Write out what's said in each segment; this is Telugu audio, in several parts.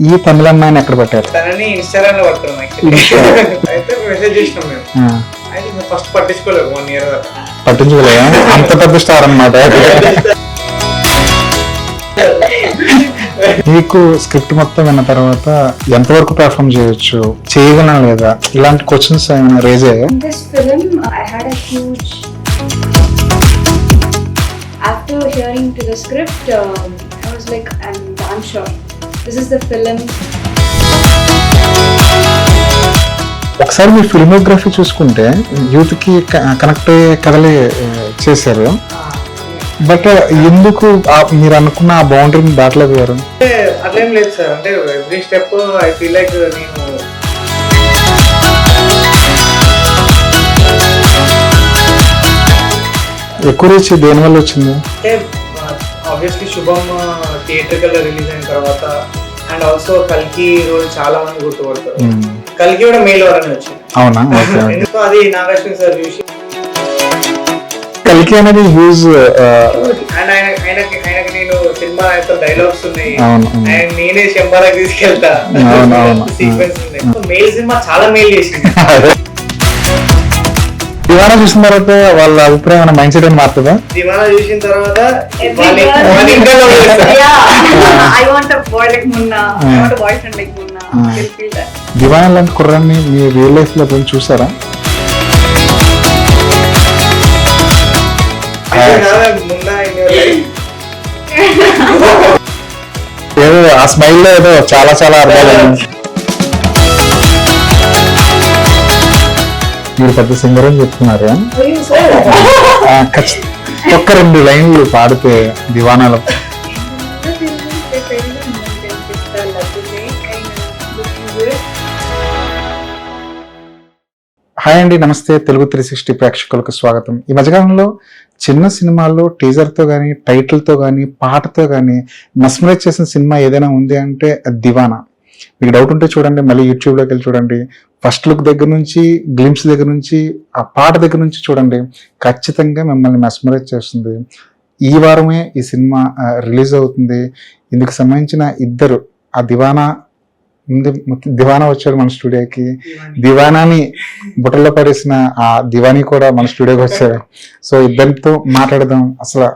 ఈ తమిళ అమ్మాయిని ఎక్కడ పట్టారు? తనని ఇన్స్టాగ్రామ్ లో పడుతున్నాం అయితే మెసేజ్ చేసినాం మేము. అయితే ఫస్ట్ పట్టించుకోలేదు 1 year దాకా. పట్టించుకోలేదా? అంత పెద్ద స్టార్ అన్నమాట. మీకు స్క్రిప్ట్ మొత్తం విన్న తర్వాత ఎంతవరకు పెర్ఫామ్ చేయొచ్చు, చేయగలం లేదా, ఇలాంటి క్వశ్చన్స్ ఏమైనా రేజ్ అయ్యాయా? In this film, I had a huge. After hearing to the script, I was like, I'm sure this is the film. ఒకసారి మీ ఫిల్మోగ్రఫీ చూసుకుంటే యూత్ కి కనెక్ట్ అయ్యే కథలే చేశారు. బట్ ఎందుకు మీరు అనుకున్న ఆ బౌండరీని దాటలేకపోయారు? అట్లేం లేదు సార్. అంటే every step I feel like నేను ఎక్కువ రీచ్ దేని వల్ల వచ్చింది? అంటే ఆబ్వియస్లీ శుభం థియేట్రికల్ రిలీజ్ అయిన తర్వాత అండ్ ఆల్సో కల్కి రోజు చాలా మంది గుర్తుపడతారు. కల్కి కూడా మెయిల్ వరనే వచ్చింది. అవునా? ఎందుకు అది నాగార్జున సార్ చూసి కల్కి అనేది హ్యూజ్ అండ్ ఆయనకి నేను సినిమా డైలాగ్స్ ఉన్నాయి. అవును. అండ్ నేనే శంబాలకు తీసుకెళ్తా సీక్వెన్స్ ఉన్నాయి. మెయిల్ సినిమా చాలా మెయిల్ చేసింది. దివానా చూసిన తర్వాత వాళ్ళ అభిప్రాయం మైండ్ సెట్ అని మారుతుందా? దివానా చూసిన తర్వాత I want a boy like Munna. I want a boyfriend like Munna. They'll feel that. దివానా లాంటి కుర్రాన్ని మీ రియల్ లైఫ్ లో కొంచెం చూసారా? ఏదో ఆ స్మైల్ లో ఏదో చాలా చాలా అర్థాలు. మీరు పెద్ద సింగర్ అని చెప్తున్నారు. ఒక్క 2 లైన్లు పాడితే దివానాలో. హాయ్ అండి, నమస్తే. తెలుగు 360 ప్రేక్షకులకు స్వాగతం. ఈ మధ్యకాలంలో చిన్న సినిమాల్లో టీజర్తో కానీ, టైటిల్తో కానీ, పాటతో కానీ మెస్మరైజ్ చేసిన సినిమా ఏదైనా ఉంది అంటే అది దివానా. మీకు డౌట్ ఉంటే చూడండి, మళ్ళీ యూట్యూబ్లోకి వెళ్ళి చూడండి. ఫస్ట్ లుక్ దగ్గర నుంచి, గ్లిమ్స్ దగ్గర నుంచి, ఆ పాట దగ్గర నుంచి చూడండి. ఖచ్చితంగా మిమ్మల్ని మెస్మరైజ్ చేస్తుంది. ఈ వారమే ఈ సినిమా రిలీజ్ అవుతుంది. ఇందుకు సంబంధించిన ఇద్దరు, ఆ దివానా వచ్చాడు మన స్టూడియోకి. దివానాని బుట్టల్లో పడేసిన ఆ దివానీ కూడా మన స్టూడియోకి వచ్చాడు. సో ఇద్దరితో మాట్లాడదాం. అసలు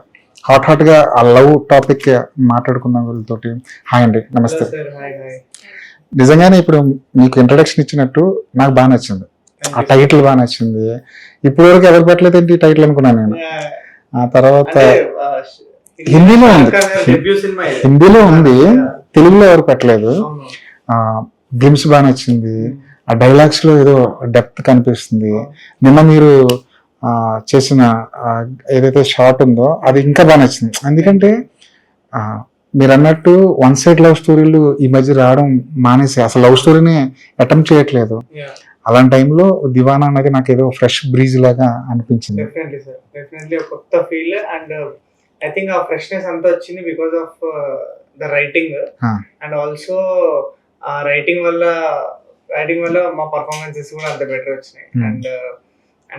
హాట్ గా ఆ లవ్ టాపిక్ మాట్లాడుకుందాం వీళ్ళతోటి. హాయ్ అండి, నమస్తే. నిజంగానే ఇప్పుడు మీకు ఇంట్రడక్షన్ ఇచ్చినట్టు నాకు బాగా నచ్చింది. ఆ టైటిల్ బాగా నచ్చింది. ఇప్పటి వరకు ఎవరు పెట్టలేదు ఏంటి టైటిల్ అనుకున్నాను నేను. ఆ తర్వాత హిందీలో ఉంది, తెలుగులో ఎవరు పెట్టలేదు. గ్లిమ్స్ బాగా నచ్చింది. ఆ డైలాగ్స్ లో ఏదో డెప్త్ కనిపిస్తుంది. నిన్న మీరు చేసిన ఏదైతే షార్ట్ ఉందో అది ఇంకా బాగా నచ్చింది. ఎందుకంటే మీరు అన్నట్టు 1 side లవ్ స్టోరీలు ఈ మధ్య రావడం మానేసి అసలు లవ్ స్టోరీని అటెంప్ట్ చేయట్లేదు. అలాంటి టైంలో దివానా అనేది నాకు ఏదో ఫ్రెష్ బ్రీజ్ లాగా అనిపించింది. డెఫినెట్లీ కొత్త ఫీల్. అండ్ ఐ థింక్ ఆ ఫ్రెష్నెస్ అంతా వచ్చింది because of the writing. And also ఆ రైటింగ్ వల్ల మా పర్ఫార్మెన్సెస్ కూడా అంత బెటర్ వచ్చినాయి. అండ్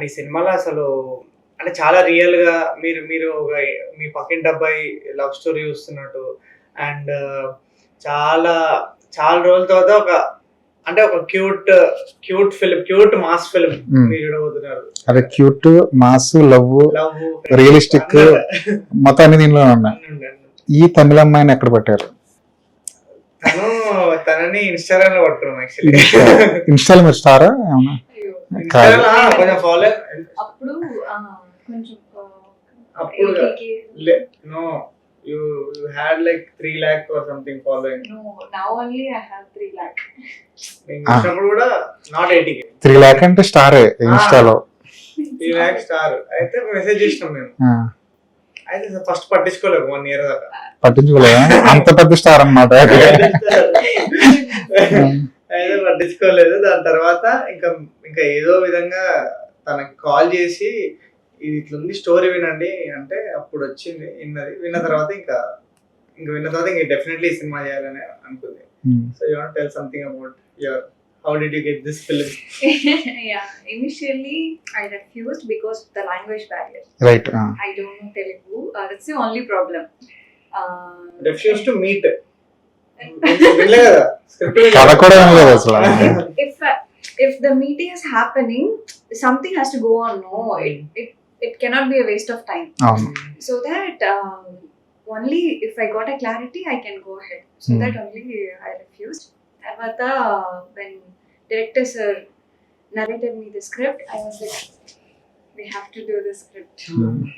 ఈ సినిమాలో అసలు అంటే చాలా రియల్ గా మీరు మీ పక్కింటి అబ్బాయి లవ్ స్టోరీ చూస్తున్నట్టు. అండ్ చాలా చాలా రోజుల తర్వాత ఒక cute film, cute mass film మీరు చూడబోతున్నారు. అదే క్యూట్, మాస్, లవ్, రియలిస్టిక్ మొత్తాన్ని దీనిలో ఉన్నాయి. ఈ తమిళ అమ్మాయిని ఎక్కడ పట్టారు? తనని ఇన్స్టాగ్రామ్ లో పట్టుకున్నాం. ఇన్స్టాల్ మీరు స్టారా ఏమన్నా? కొంచెం ఫాలో అప్పుడు no, you had like 3 lakh or something following. No, now only I have 3 lakh. ఇప్పుడు కూడా not 80K. 3 lakh అంటే స్టారే ఇన్స్టాలో. 3 lakh స్టార్. అయితే మెసేజ్ చేసినాం మేము. అయితే ఫస్ట్ పట్టించుకోలేదు 1 year దాకా. పట్టించుకోలేదా? అంత పెద్ద స్టార్ అన్నమాట. అయితే పట్టించుకోలేదు. దాని తర్వాత ఇంకా ఏదో విధంగా తనకి కాల్ చేసి ఇది ఇట్లుంది స్టోరీ వినండి అంటే అప్పుడు వచ్చింది. విన్న తర్వాత ఇంకా డెఫినెట్లీ ఈ సినిమా చేయాలని అనుకుంది. So you want tell something about your how did you get this film? Yeah, initially I refused because of the language barrier. Right. I don't know Telugu. That's the only problem. Refused to meet. వినలే కదా స్క్రిప్ట్ కథ కూడా వినలేదు అసలు. if the meeting is happening, something has to go on. No, it cannot be a waste of time. అవును. So that only if I got a clarity, I can go ahead. So that only I refused. Tarvata when director sir narrated me the script, I was like, we have to do the script.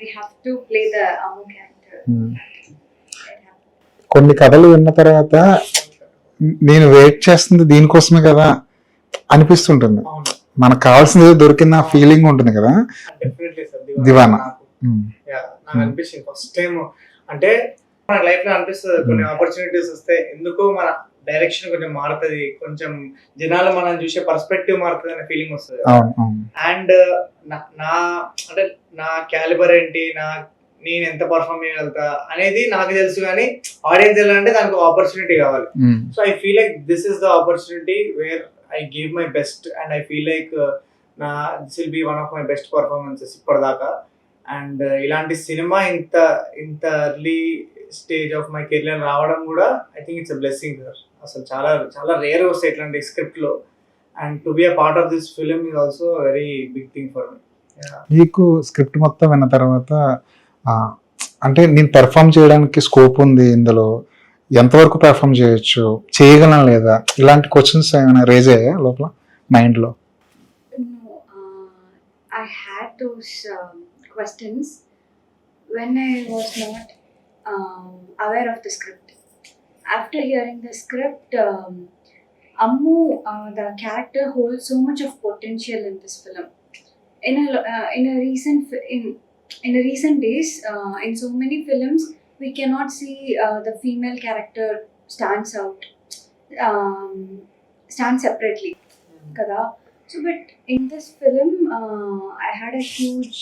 We have to play the Amu character. కొన్ని కథలు విన్న తర్వాత నేను వెయిట్ చేస్తుంది దీనికోసమే కదా అనిపిస్తుంటుంది. అవును మనకు కావాల్సింది దొరికిన ఫీలింగ్ ఉంటుంది కదా. Definitely sir Deewana. నాకు అనిపించింది ఫస్ట్ టైం. అంటే మన లైఫ్ లో అనిపిస్తుంది కొన్ని ఆపర్చునిటీస్ వస్తే ఎందుకో మన డైరెక్షన్ కొంచెం మారుతుంది, కొంచెం జనాలు మనం చూసే పర్స్పెక్టివ్ మారుతుంది అనే ఫీలింగ్ వస్తుంది. అండ్ నా అంటే నా క్యాలిబర్ ఏంటి, నేను ఎంత పర్ఫామ్ చేయగలుగుతా అనేది నాకు తెలుసు, కానీ ఆడియన్స్ వెళ్ళాలంటే దానికి ఆపర్చునిటీ కావాలి. So I feel like this is the opportunity wear I gave my best and I feel like this will be one of my best performances ఇప్పటిదాకా. అండ్ ఇలాంటి సినిమా ఇంత early stage of my career రావడం కూడా I think it's a blessing sir. అసలు చాలా చాలా రేర్ వస్తాయి ఇట్లాంటి స్క్రిప్ట్ లో, and to be a part of this film is also very big thing for me. మీకు స్క్రిప్ట్ మొత్తం విన్న తర్వాత అంటే నేను పెర్ఫామ్ చేయడానికి స్కోప్ ఉంది ఇందులో, ఎంతవరకు పెర్ఫామ్ చేయొచ్చు, చేయగలం లేదా, ఇలాంటి క్వశ్చన్స్ ఏమైనా రేజ్ అయ్యాయా లోపల మైండ్ లో? No, I had those questions when I was not aware of the script. After hearing the script, Ammu, the character holds so much of potential in this film. In a recent days, in so many films, we cannot see the female character stands separately. Kada. So, but in this film, I had a huge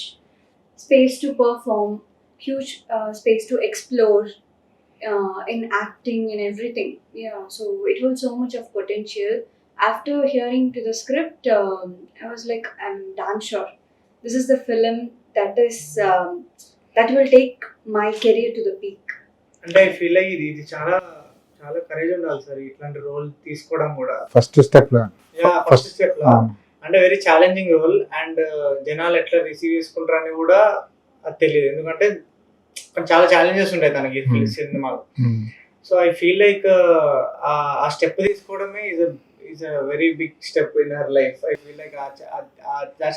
space to perform, huge space to explore in acting and everything. Yeah, so it holds so much of potential. After hearing to the script, I was like, I'm damn sure this is the film that will take my career to the peak. అంటే ఐ ఫీల్ లైక్ ఇది చాలా చాలా కరేజ్ ఉండాలి సార్ ఇట్లాంటి రోల్ తీసుకోవడం కూడా. ఫస్ట్ స్టెప్ లో అంటే వెరీ ఛాలెంజింగ్ రోల్, అండ్ జనాలు ఎట్లా రిసీవ్ చేసుకుంటారని కూడా అది తెలియదు, ఎందుకంటే చాలా ఛాలెంజెస్ ఉంటాయి తనకి సినిమాలో. సో ఐ ఫీల్ లైక్ ఆ స్టెప్ తీసుకోవడమే is a very big step in her life. I feel like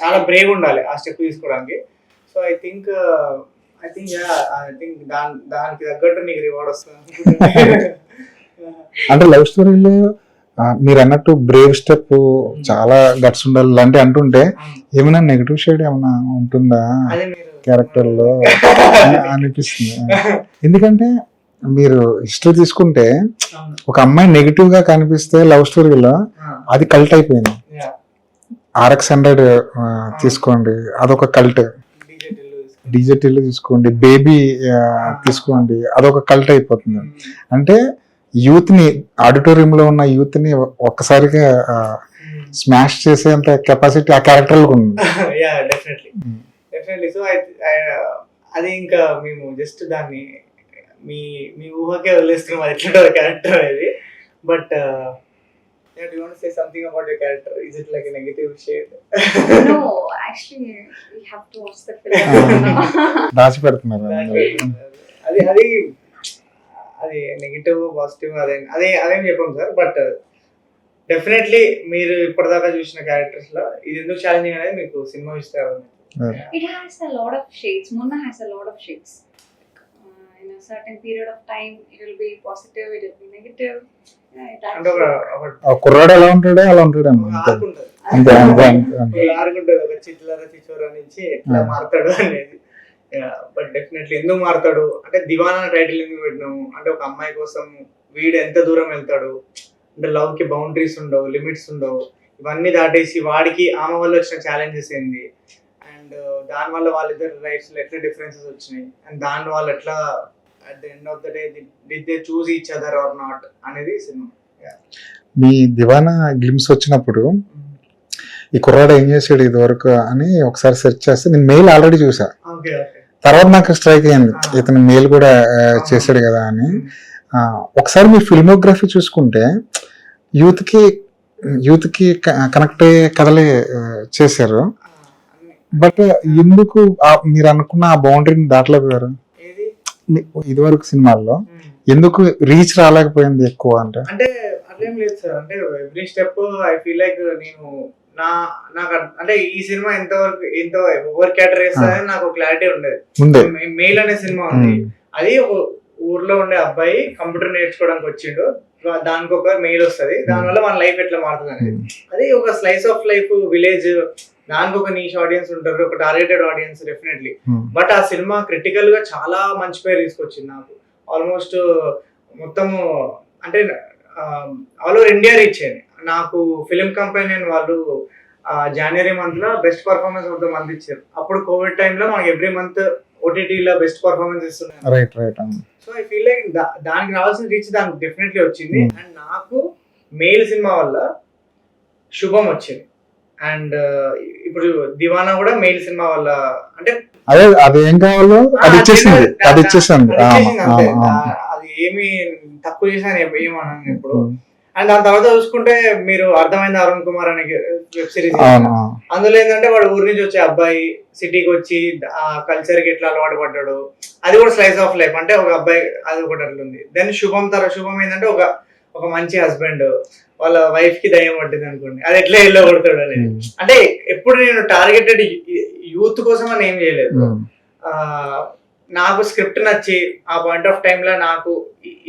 చాలా బ్రేవ్ ఉండాలి ఆ స్టెప్ తీసుకోవడానికి. సో ఐ థింక్ దానికి తగ్గట్టు నీకు రివార్డ్ వస్తుంది. అంటే లవ్ స్టోరీలో మీరు అన్నట్టు బ్రేవ్ స్టెప్, చాలా గట్స్ ఉండాలి అంటే అంటుంటే ఏమైనా నెగిటివ్ షేడ్ ఏమైనా ఉంటుందా క్యారెక్టర్ లో అనిపిస్తుంది. ఎందుకంటే మీరు హిస్టరీ తీసుకుంటే ఒక అమ్మాయి నెగిటివ్ గా కనిపిస్తే లవ్ స్టోరీలో అది కల్ట్ అయిపోయింది. RX-100 తీసుకోండి, అదొక కల్ట్. డిజిటల్ తీసుకోండి, బేబీ తీసుకోండి, అదొక కల్ట్ అయిపోతుంది. అంటే యూత్ ని, ఆడిటోరియం లో ఉన్న యూత్ ని ఒక్కసారిగా స్మాష్ చేసేంత కెపాసిటీ ఆ క్యారెక్టర్ లో ఉంది. డెఫినెట్లీ. సో అది ఇంకా మేము జస్ట్ దాన్ని మీ ఊహకే వదిలేస్తున్నాం అది ఎట్లా క్యారెక్టర్ అనేది. But do you want to say something about your character? Is it like a negative shade? No, actually we have to watch the film. దాచి పెడుతున్నారు అది నెగిటివ్ పాజిటివ్ అదేం చెప్పాం సార్. బట్ డెఫినెట్లీ మీరు ఇప్పటిదాకా చూసిన క్యారెక్టర్స్ లో ఇది ఎందుకు ఛాలెంజింగ్ అనేది మీకు సినిమా ఇస్తారు. It has a lot of shades. Munna has a lot of shades. In a certain period of time it will be positive, it will be negative. కుర్రాడు ఎలా ఉంటాడో అలా ఉంటాడు ఒక చిట్లర చిచోరా నుంచి ఎట్లా మారుతాడు అనేది. బట్ డెఫినెట్లీ ఎందుకు మారుతాడు అంటే దివానా టైటిల్ ఎందుకు పెట్టినాము అంటే ఒక అమ్మాయి కోసం వీడు ఎంత దూరం వెళ్తాడు అంటే లవ్ కి బౌండరీస్ ఉండవు, లిమిట్స్ ఉండవు, ఇవన్నీ దాటేసి వాడికి ఆమె వల్ల వచ్చిన ఛాలెంజెస్ ఏంది, అండ్ దాని వల్ల వాళ్ళిద్దరు లైఫ్స్ లో ఎట్లా డిఫరెన్సెస్ వచ్చినాయి, అండ్ దాని వల్ల ఎట్లా at the end of the day did they choose each other or not అనేది సినిమా. మీ దివానా గ్లిమ్స్ వచ్చినప్పుడు ఈ కుర్రాడు ఏం చేసాడు ఇది వరకు అని ఒకసారి సెర్చ్ చేస్తే నేను మెయిల్ ఆల్రెడీ చూసా. తర్వాత నాకు స్ట్రైక్ అయింది ఇతను మెయిల్ కూడా చేశాడు కదా అని. ఒకసారి మీ ఫిల్మోగ్రఫీ చూసుకుంటే యూత్ కి కనెక్ట్ అయ్యే కథలే చేశారు. బట్ ఎందుకు మీరు అనుకున్న ఆ బౌండరీని దాటలేకపోయారు? ఏది ఇదివరకు సినిమాల్లో ఎందుకు రీచ్ రాలేకపోయింది ఎక్కువ అంటే? అంటే అట్లేం లేదు సార్. అంటే every step I feel like నేను నాకు అంటే ఈ సినిమా ఎంత ఓవర్ క్యాటర్ వేస్తుందని నాకు క్లారిటీ ఉండేది. మెయిల్ అనే సినిమా ఉంది, అది ఒక ఊర్లో ఉండే అబ్బాయి కంప్యూటర్ నేర్చుకోవడానికి వచ్చిండు, దానికి ఒక మెయిల్ వస్తుంది, దానివల్ల మన లైఫ్ ఎట్లా మారుతుంది అనేది. అది ఒక స్లైస్ ఆఫ్ లైఫ్ విలేజ్, దానికి ఒక నీష్ ఆడియన్స్ ఉంటారు, ఒక టార్గెటెడ్ ఆడియన్స్ డెఫినెట్లీ. బట్ ఆ సినిమా క్రిటికల్ గా చాలా మంచి పేరు తీసుకొచ్చింది నాకు. ఆల్మోస్ట్ మొత్తము అంటే ఆల్ ఓవర్ ఇండియా రీచ్ అయింది. నాకు ఫిలిం కంపెనీ వాళ్ళు జనవరి మంత్ లో best performance of the month ఇచ్చారు. అప్పుడు కోవిడ్ టైంలో మనకి ఎవ్రీ మంత్ ఓటీటీలో బెస్ట్ పర్ఫార్మెన్స్ ఇస్తున్నారు. సో ఐ ఫీల్ లైక్ దానికి రావాల్సిన రీచ్ దానికి డెఫినెట్లీ వచ్చింది. అండ్ నాకు మెయిల్ సినిమా వల్ల శుభం వచ్చింది, అండ్ ఇప్పుడు దివానా కూడా మెయిల్ సినిమా వల్ల అంటే అదేం కావాలో అది ఇచ్చేసింది. అది ఏమి తక్కువ చేసినా ఏమన్నాను ఇప్పుడు. అండ్ దాని తర్వాత చూసుకుంటే మీరు అర్థమైంది అరుణ్ కుమార్ అనే వెబ్ సిరీస్, అందులో ఏంటంటే వాడు ఊరి నుంచి వచ్చే అబ్బాయి సిటీకి వచ్చి ఆ కల్చర్ కి ఎట్లా అలవాటు పడ్డాడు, అది కూడా స్లైస్ ఆఫ్ లైఫ్. అంటే ఒక అబ్బాయి అది ఒకటి అట్లుంది. దెన్ శుభం ఏంటంటే ఒక మంచి హస్బెండ్ వాళ్ళ వైఫ్ కి దయ్యం పట్టింది అనుకోండి, అది ఎట్లా ఎల్లో కొడతాడు అనేది. అంటే ఎప్పుడు నేను టార్గెటెడ్ యూత్ కోసం అని ఏం చేయలేదు. నాకు స్క్రిప్ట్ నచ్చి ఆ పాయింట్ ఆఫ్ టైమ్ లో నాకు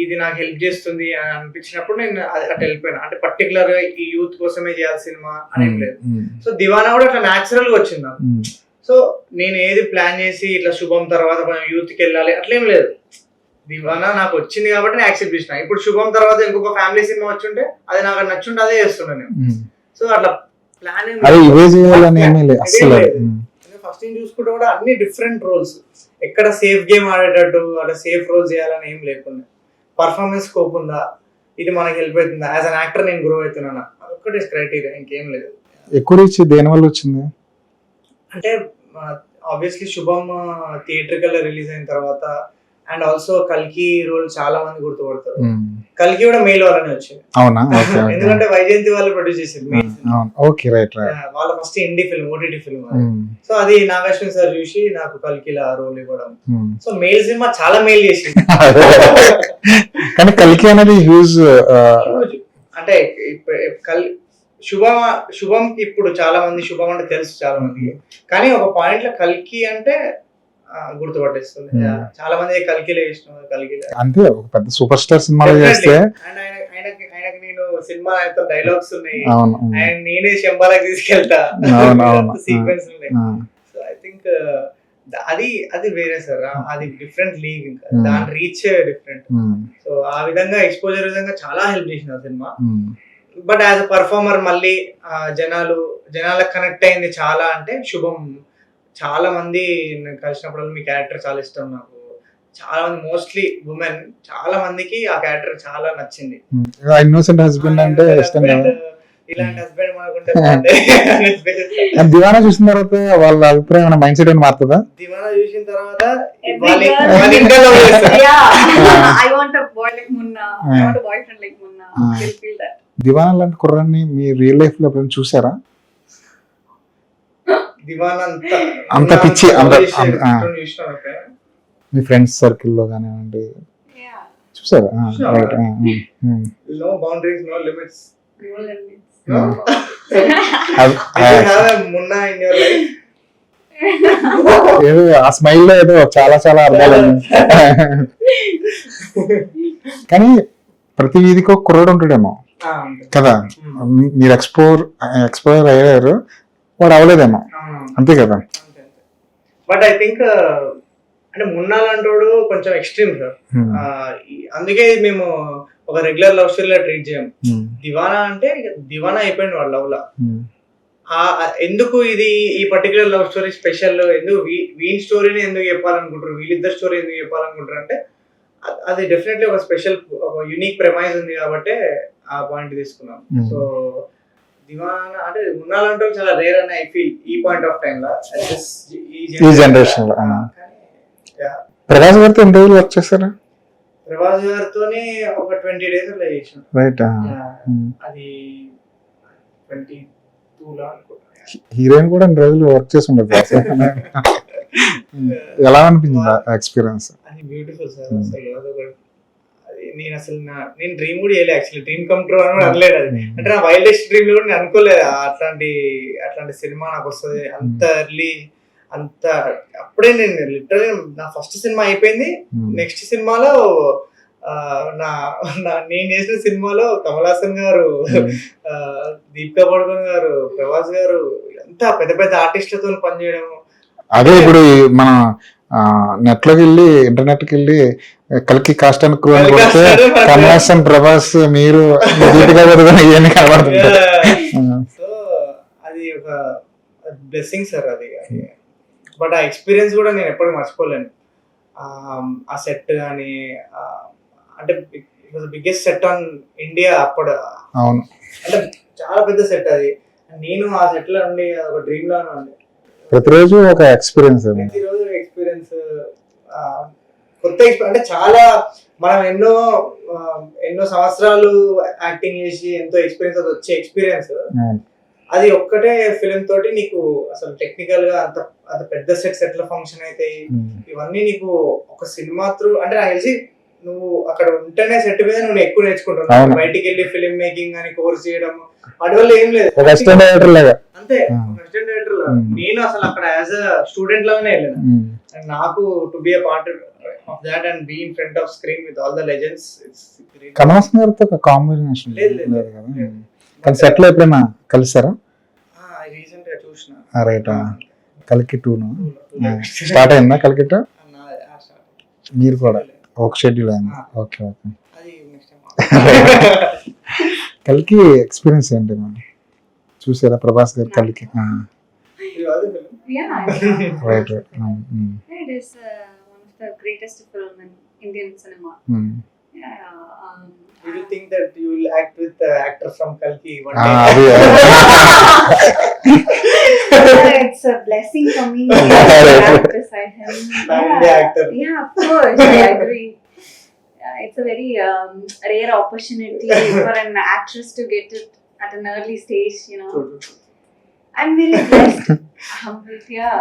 ఇది నాకు హెల్ప్ చేస్తుంది అని అనిపించినప్పుడు నేను అట్లా వెళ్ళిపోయాను. అంటే పర్టికులర్ గా ఈ యూత్ కోసమే చేయాలి సినిమా అని ఏం లేదు. సో దివానా కూడా అట్లా న్యాచురల్ గా వచ్చింది నాకు. సో నేను ఏది ప్లాన్ చేసి ఇట్లా శుభం తర్వాత కొంచెం యూత్ కి వెళ్ళాలి అట్లేం లేదు. దివానా నాకు వచ్చింది కాబట్టి నేను యాక్సెప్ట్ చేసిన. ఇప్పుడు శుభం తర్వాత ఇంకొక ఫ్యామిలీ సినిమా వచ్చుంటే అది నాకు నచ్చుంటే అదే చేస్తుండే నేను. సో అట్లా ప్లాన్ ఫస్ట్ ఏం చూసుకుంటే కూడా అన్ని డిఫరెంట్ రోల్స్, ఎక్కడ సేఫ్ గేమ్ ఆడేటట్టు అలా సేఫ్ రోల్ చేయాలని ఏం లేకుండా పర్ఫార్మెన్స్ స్కోప్ ఉందా, ఇది మనకి హెల్ప్ అవుతుందా, యాజ్ అన్ యాక్టర్ నేను గ్రో అవుతున్నానా, అదొక్కటే క్రైటీరియా, ఇంకేం లేదు. ఎక్కువ రీచ్ దేని వల్ల వచ్చింది అంటే ఆబ్వియస్లీ శుభం థియేట్రికల్ రిలీజ్ అయిన తర్వాత, అండ్ ఆల్సో కల్కి రోల్ చాలా మంది గుర్తుపడతారు. కల్కి కూడా మెయిల్ వాళ్ళనే వచ్చింది. అవునా? ఎందుకంటే వైజయంతి వాళ్ళు ప్రొడ్యూస్ చేసారు వాళ్ళ first Hindi film, OTT film. So అది నాగాశ్విన్ సార్ చూసి నాకు కల్కిలా రోల్ ఇవ్వడం. సో మెయిల్ సినిమా చాలా మెయిల్ చేసింది. కానీ కల్కి అనేది హ్యూజ్ అంటే శుభం ఇప్పుడు చాలా మంది శుభం అంటే తెలుసు చాలా మందికి, కానీ ఒక పాయింట్ లో కల్కి అంటే గుర్తుపట్టేస్తుంది. చాలా మంది కల్కిలే ఇష్టం, కల్కిలే అంతే. ఒక పెద్ద సూపర్ స్టార్ సినిమాలో చేస్తే ఆయనకి నేను సినిమా డైలాగ్స్ ఉన్నాయి, అండ్ నేనే శంబాలకు తీసుకెళ్తా సీక్వెన్స్ ఉన్నాయి. సో ఐ థింక్ అది వేరే సార్, అది డిఫరెంట్ లీగ్, ఇంకా దాని రీచ్ డిఫరెంట్. సో ఆ విధంగా ఎక్స్పోజర్ విధంగా చాలా హెల్ప్ చేసింది ఆ cinema. But as a performer మళ్ళీ జనాలకు కనెక్ట్ అయింది చాలా. అంటే శుభం చాలా మంది కలిసినప్పుడు మీ క్యారెక్టర్ చాలా ఇష్టం నాకు, చాలా మంది మోస్ట్లీ ఉమెన్ చాలా మందికి ఆ క్యారెక్టర్ చాలా నచ్చింది. ఇన్నోసెంట్ హస్బెండ్ అంటే ఇష్టం కదా, ఇలాంటి హస్బెండ్ మనకుంటే. దివానా చూసిన తర్వాత వాళ్ళ అభిప్రాయం మైండ్ సెట్ అని మారుతుందా? దివానా చూసిన తర్వాత దివానా లాంటి కుర్రాన్ని మీ రియల్ లైఫ్ లో ఎప్పుడైనా చూసారా? దివానా అంత పిచ్చి మీ ఫ్రెండ్స్ సర్కిల్ లో కానివ్వండి చూసారా? No boundaries, no limits. ఏదో ఆ స్మైల్ లో ఏదో చాలా చాలా అర్థాలు. కానీ ప్రతి వీధికి ఒక కుర్రాడు ఉంటాడేమో కదా, మీరు ఎక్స్పోజర్ అయ్యారు, వాడు అవ్వలేదేమో, అంతే కదా. బట్ ఐ థింక్ అంటే మున్నాలంటోడు కొంచెం ఎక్స్ట్రీమ్ సార్, అందుకే మేము ఒక రెగ్యులర్ లవ్ స్టోరీలో ట్రీట్ చేయం. దివానా అంటే దివానా అయిపోయింది వాడు లవ్ లా. ఎందుకు ఇది ఈ పర్టికులర్ లవ్ స్టోరీ స్పెషల్, ఎందుకు వీళ్ళ స్టోరీని ఎందుకు చెప్పాలనుకుంటారు, వీళ్ళిద్దరు స్టోరీ ఎందుకు చెప్పాలనుకుంటారు అంటే అది డెఫినెట్లీ ఒక స్పెషల్, ఒక యూనిక్ ప్రెమైజ్ ఉంది కాబట్టి ఆ పాయింట్ తీసుకున్నాం. సో దివానా అంటే మున్నాలంటూ చాలా రేర్ అని ఐ ఫీల్ ఈ పాయింట్ ఆఫ్ టైమ్ లో, ఈ జనరేషన్ లో. ప్రభాస్ గారితో ఎన్ని రోజులు వర్క్ చేస్తారా? ప్రభాస్ గారితోనే ఒక 20 days అట్లా చేసాం. రైట్. అది 22 లో అనుకుంటా. హీరోయిన్ కూడా ఇన్ని రోజులు వర్క్ చేసి ఉండదు. ఎలా అనిపించింది ఎక్స్పీరియన్స్? అది బ్యూటిఫుల్ సార్. అసలు అది నేను డ్రీమ్ కూడా చేయలేదు యాక్చువల్లీ. డ్రీమ్ కమ్ ట్రూ అని అనలేదు అది. అంటే నా వైల్డెస్ట్ డ్రీమ్ లో కూడా నేను అనుకోలేదు అట్లాంటి సినిమా నాకు వస్తుంది అంత ఎర్లీ. అంత అప్పుడే నేను లిటరలీ నా ఫస్ట్ సినిమా అయిపోయింది. నెక్స్ట్ సినిమాలో నేను చేసిన సినిమాలో కమల్ హాసన్ గారు, దీపికా పడుకోన్ గారు, ప్రభాస్ గారు అంతా పెద్ద పెద్ద ఆర్టిస్టులతో పనిచేయడం. అదే ఇప్పుడు మన నెట్ లోకి వెళ్ళి ఇంటర్నెట్ కి వెళ్ళి కలికి కాస్ట్ అండ్ క్రూ అని కొడితే కమల్ హాసన్, ప్రభాస్, మీరు దీపికా పడుకోన్ ఇవన్నీ కనబడుతుంటాయి. సో అది ఒక బ్లెస్సింగ్ సార్ అది. బట్ ఆ ఎక్స్పీరియన్స్ కూడా నేను ఎప్పుడు మర్చిపోలేను. ఆ సెట్ కానీ అంటే it was biggest set on India అప్పుడు. అవును, అంటే చాలా పెద్ద సెట్ అది. నేను ఆ సెట్ లో ఉండి ఒక డ్రీమ్ లానే ఉంది. ప్రతిరోజు ఒక ఎక్స్పీరియన్స్, ప్రతిరోజు ఎక్స్పీరియన్స్, కొత్త ఎక్స్పీరియన్స్. అంటే చాలా మనం ఎన్నో సంవత్సరాలు యాక్టింగ్ చేసి ఎంతో ఎక్స్పీరియన్స్ వచ్చే ఎక్స్పీరియన్స్ అది ఒక్కటే ఫిలిం తోటి నీకు అసలు టెక్నికల్ గా అంత పెద్ద సెట్స్ ఎట్లా ఫంక్షన్ అయితే ఇవన్నీ నీకు ఒక సినిమా త్రూ. అంటే నాకు తెలిసి నువ్వు అక్కడ ఉంటేనే సెట్ మీద నువ్వు ఎక్కువ నేర్చుకుంటున్నావు. బయటికి వెళ్ళి ఫిల్మ్ మేకింగ్ అని కోర్స్ చేయడం వాటి వల్ల ఏం లేదు. అంతే, అసిస్టెంట్ డైరెక్టర్ లాగా. నేను అసలు అక్కడ యాజ్ అ స్టూడెంట్ లాగానే వెళ్ళాను. అండ్ నాకు to be a part of that and be in front of screen with all the legends. Kamal Haasan గారితో ఒక కాంబినేషన్ లేదు కదా. కానీ సెట్ లో ఎప్పుడైనా కలిసారా? రీసెంట్ గా చూసిన. రైట్. కలికి 2 స్టార్ట్ అయిందా? కలికి 2 మీరు కూడా ఒక షెడ్యూల్ అయింది. Okay okay. కలికి ఎక్స్పీరియన్స్ ఏంటి మనం చూసారా? ప్రభాస్ గారు కలికి. Right right. It is one of the greatest film in Indian cinema. Do you think that you will act with the actor from Kalki one day? It's a blessing for me to act beside him. Yeah, of course, I agree. It's a very rare opportunity for an actress to get it at an early stage, you know. I'm very blessed. Humbled, yeah.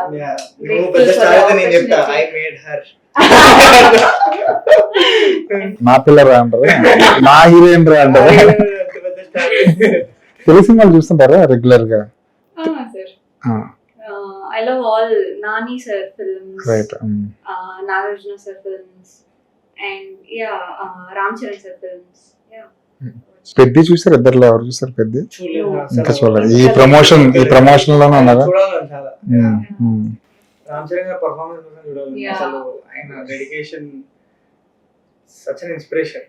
Grateful for the opportunity. I made her. నా పిల్లరా అంటారు, నా హీరోయిన్ రా అంటారు. తెలుగు సినిమాలు చూస్తుంటారా రెగ్యులర్ గా? Sir. I love all Nani sir films. Right. Nagarjuna sir films. And yeah, Ram Charan sir films. Yeah. Peddi చూసారు? ఇద్దరులో ఎవరు చూసారు పెద్ది? ఇంకా చూడలేదు. ఈ ప్రమోషన్ లోనే ఉన్నారా? రామ్ చరణ్ గారి పర్ఫార్మెన్స్ చూడాలి. అసలు ఆయన డెడికేషన్ సచ్ అన్ ఇన్స్పిరేషన్.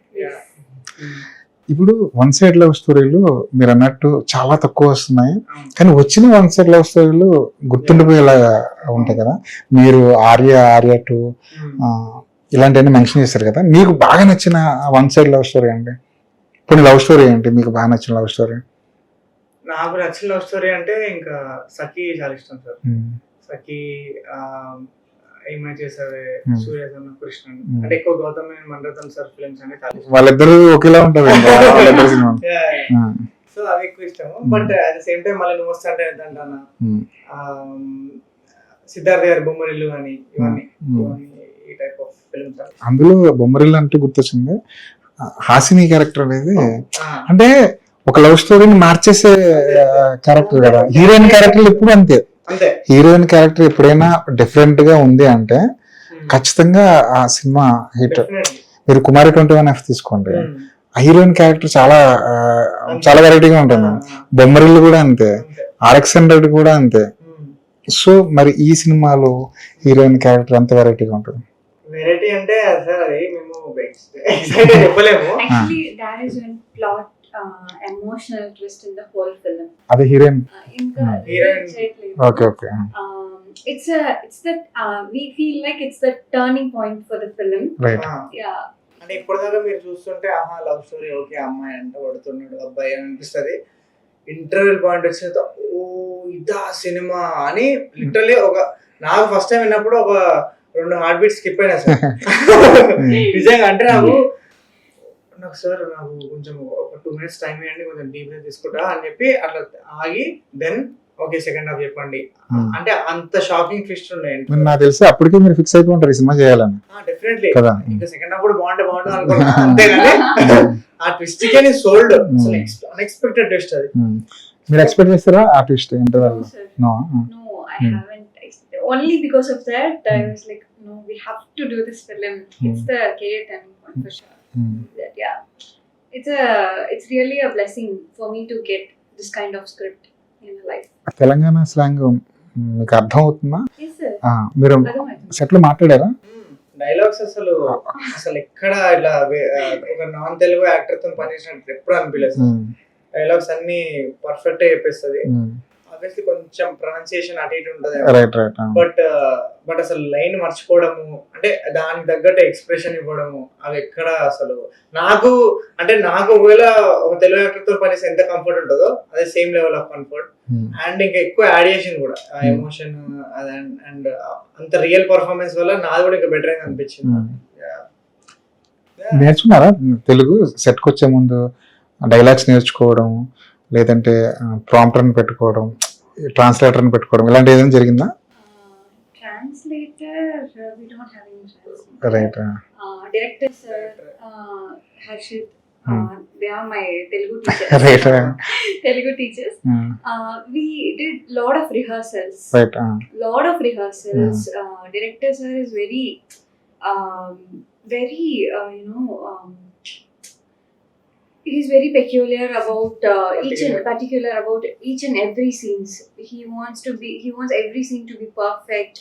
ఇప్పుడు వన్ సైడ్ లవ్ స్టోరీలు మీరు అన్నట్టు చాలా తక్కువ వస్తున్నాయి, కానీ వచ్చిన వన్ సైడ్ లవ్ స్టోరీలు గుర్తుండిపోయేలాగా ఉంటాయి కదా. మీరు ఆర్య 2 ఇలాంటివన్నీ మెన్షన్ చేశారు కదా. మీకు బాగా నచ్చిన వన్ సైడ్ లవ్ స్టోరీ అండి? కొన్ని లవ్ స్టోరీ ఏంటి మీకు బాగా నచ్చిన లవ్ స్టోరీ? నాకు నచ్చిన లవ్ స్టోరీ అంటే ఇంకా సఖీ చాలా ఇష్టం సార్. సఖీ, ఏమై చేసావే, సూర్య కృష్ణ, అంటే ఎక్కువ గౌతమ్ మన్రతన్ సార్ ఫిల్మ్స్ అంటే చాలా ఇష్టం. వాళ్ళిద్దరు ఒకేలా ఉంటారు. సో అవి ఎక్కువ ఇష్టము. But at the same time మళ్ళీ నువ్వు వస్తా అంటానా, సిద్ధార్థ్ గారి బొమ్మరిల్లు కానీ ఇవన్నీ ఈ టైప్ ఆఫ్ ఫిల్మ్స్. అందులో బొమ్మరిల్లు అంటే గుర్తొచ్చింది హాసిని క్యారెక్టర్ అనేది. అంటే ఒక లవ్ స్టోరీని మార్చేసే క్యారెక్టర్ కదా. హీరోయిన్ క్యారెక్టర్ ఎప్పుడు అంతే. హీరోయిన్ క్యారెక్టర్ ఎప్పుడైనా డిఫరెంట్ గా ఉంది అంటే ఖచ్చితంగా ఆ సినిమా హిట్. మీరు కుమారి 21F తీసుకోండి, ఆ హీరోయిన్ క్యారెక్టర్ చాలా వెరైటీగా ఉంటుంది. బొమ్మరిల్లు కూడా అంతే, RX-100 కూడా అంతే. సో మరి ఈ సినిమాలో హీరోయిన్ క్యారెక్టర్ అంత వెరైటీగా ఉంటుంది. వెరైటీ అంటే సార్ అది మేము చెప్పలేము. Actually, there is one plot emotional twist in the whole film. అది heroine. Okay. It's that we feel like it's the turning point for the film. Right. Yeah. అంటే ఇప్పటిదాకా మీరు చూస్తుంటే ఆహా లవ్ స్టోరీ ఓకే, అమ్మాయి అంట పడుతున్నాడు అబ్బాయి అని అనిపిస్తుంది. ఇంటర్వెల్ పాయింట్ వచ్చేది ఓ ఇదా సినిమా అని లిటరలీ నాకు ఫస్ట్ టైం విన్నప్పుడు 2 హార్ట్ బీట్ స్కిప్ అయినా సార్. నిజంగా అంటే నాకు సార్ నాకు కొంచెం ఒక 2 minutes టైం ఇవ్వండి, కొంచెం డీప్ బ్రీత్ తీసుకుంటా అని చెప్పి అట్లా ఆగి దెన్ ఓకే సెకండ్ హాఫ్ చెప్పండి అంటే అంత షాకింగ్ ట్విస్ట్ ఉండే. నాకు తెలిసి అప్పటికే మీరు ఫిక్స్ అయిపోంటారు ఈ సినిమా చేయాలని డెఫినెట్లీ కదా. ఇంకా సెకండ్ హాఫ్ కూడా బాగుంటుంది అనుకున్నా అంతేగాని ఆ ట్విస్ట్ కి సోల్డ్ అసలు అన్ఎక్స్పెక్టెడ్ ట్విస్ట్ అది. మీరు ఎక్స్పెక్ట్ చేస్తారా ఆ twist interval? No, sir. No. No, I haven't. Only because of that, I was like, no, we have to do this film. It's the career turning point for sure. That, yeah, it's really a blessing for me to get this kind of script in my life. Telangana slang మీకు అర్థం అవుతుందా? Yes, sir. మీరు అర్థమవుతుంది. సెట్ లో మాట్లాడారా? డైలాగ్స్ అసలు ఎక్కడ ఇట్లా ఒక నాన్ తెలుగు యాక్టర్ తో పనిచేసినట్టు ఎప్పుడు అనిపించలేదు. డైలాగ్స్ అన్ని పర్ఫెక్ట్ గా చెప్పేస్తుంది. ఆబ్వియస్లీ కొంచెం ప్రొనౌన్సియేషన్ అటు ఇటు ఉంటది, రైట్ రైట్. బట్ అసలు లైన్ మర్చిపోవడము అంటే దానికి తగ్గట్టు ఎక్స్ప్రెషన్ ఇవ్వడము అది ఎక్కడ అసలు నాకు ఒకవేళ ఒక తెలుగు యాక్టర్ తో పనిచేస్తే ఎంత కంఫర్ట్ ఉంటుందో అదే same level of comfort. And ఇంకా ఎక్కువ యాడియేషన్ కూడా ఆ ఎమోషన్ అండ్ అంత రియల్ పర్ఫార్మెన్స్ వల్ల నాది కూడా ఇంకా బెటర్ అయింది అనిపించింది. నేర్చుకున్నారా తెలుగు సెట్కి వచ్చే ముందు డైలాగ్స్ నేర్చుకోవడం, లేదంటే ప్రాంప్టర్ని పెట్టుకోవడం, ట్రాన్స్లేటర్ని పెట్టుకోవడం, ఇలాంటి ఏదైనా జరిగిందా? Translator, we don't have any translator. Right. Director sir, Harshit, they are my Telugu Right. teachers. Telugu teachers. We did lot of rehearsals. Right. Director sir is very, he's very peculiar about each and every scenes. He wants every scene to be perfect.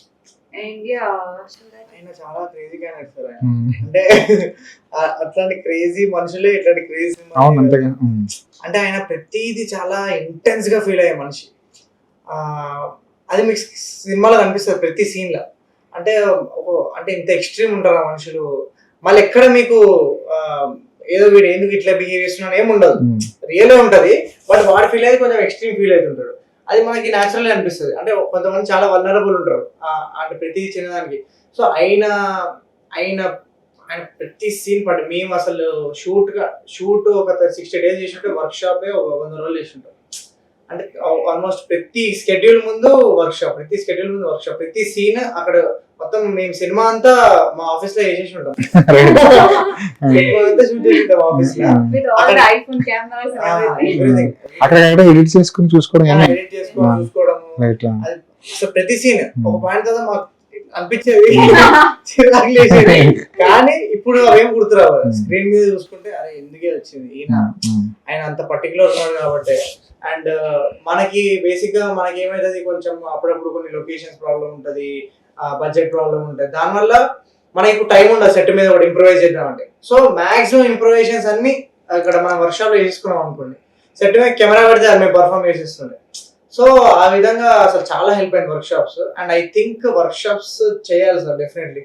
And yeah, so that ఆయన చాలా క్రేజీ క్యారెక్టర్ సార్. అంటే అట్లాంటి క్రేజీ మనుషులే ఇట్లాంటి క్రేజీ అవును అంతేగా. అంటే ఆయన ప్రతిదీ చాలా ఇంటెన్స్ గా ఫీల్ అయ్యే మనిషి. అది మీకు సినిమాలో కనిపిస్తుంది ప్రతి సీన్ లో. అంటే ఇంత ఎక్స్ట్రీమ్ ఉంటారు ఆ మనుషులు. మళ్ళీ ఎక్కడ మీకు ఏదో వీడు ఎందుకు ఇట్లా బిహేవ్ చేస్తున్నాను ఏమి ఉండదు, రియల్ ఉంటది. బట్ వాడు ఫీల్ అయితే కొంచెం ఎక్స్ట్రీమ్ ఫీల్ అవుతుంటాడు. అది మనకి న్యాచురల్ గా అనిపిస్తుంది. అంటే కొంతమంది చాలా వల్నరబుల్ ఉంటారు అంటే ప్రతి చిన్నదానికి. సో ఆయన ప్రతి సీన్ పడి మేము అసలు షూట్ ఒక 60 days చేసి ఉంటే వర్క్ షాప్ ఒక 100 రోజులు చేసి ఉంటాం. అంటే ఆల్మోస్ట్ ప్రతి స్కెడ్యూల్ ముందు వర్క్ షాప్, ప్రతి సీన్ అక్కడ మొత్తం మేము సినిమా అంతా మా ఆఫీస్ లో చేసేసి ఉంటాం. సినిమా అంతా షూట్ చేసి ఉంటాం ఆఫీస్ లో with all the iPhone cameras and everything. అక్కడ ఎడిట్ చేసుకుని చూసుకోవడం. రైట్. సో ప్రతి సీన్ ఒక పాయింట్ తర్వాత మాకు అనిపించేది చిరాకు లేచేది. కానీ ఇప్పుడు అవేం గుర్తురావు. స్క్రీన్ మీద చూసుకుంటే అరే ఎందుకే వచ్చింది ఆయన అంత పర్టికులర్ ఉన్నాడు కాబట్టి. అండ్ మనకి బేసిక్ గా మనకి ఏమైతుంది, కొంచెం అప్పుడప్పుడు కొన్ని లొకేషన్స్ ప్రాబ్లం ఉంటది, బడ్జెట్ ప్రాబ్లం ఉంటది. దానివల్ల మనకి టైం ఉండదు సెట్ మీద కూడా ఇంప్రూవైజ్ చేద్దామంటే. సో మాక్సిమం ఇంప్రూవైజేషన్స్ అన్ని ఇక్కడ మనం వర్క్ షాప్ లో చేసుకున్నాం అనుకోండి, సెట్ మీద కెమెరా పెడితే అది మేము పర్ఫామ్ చేసేస్తుండే. సో ఆ విధంగా అసలు చాలా హెల్ప్ అయింది workshops. And I think workshops చేయాలి sir definitely.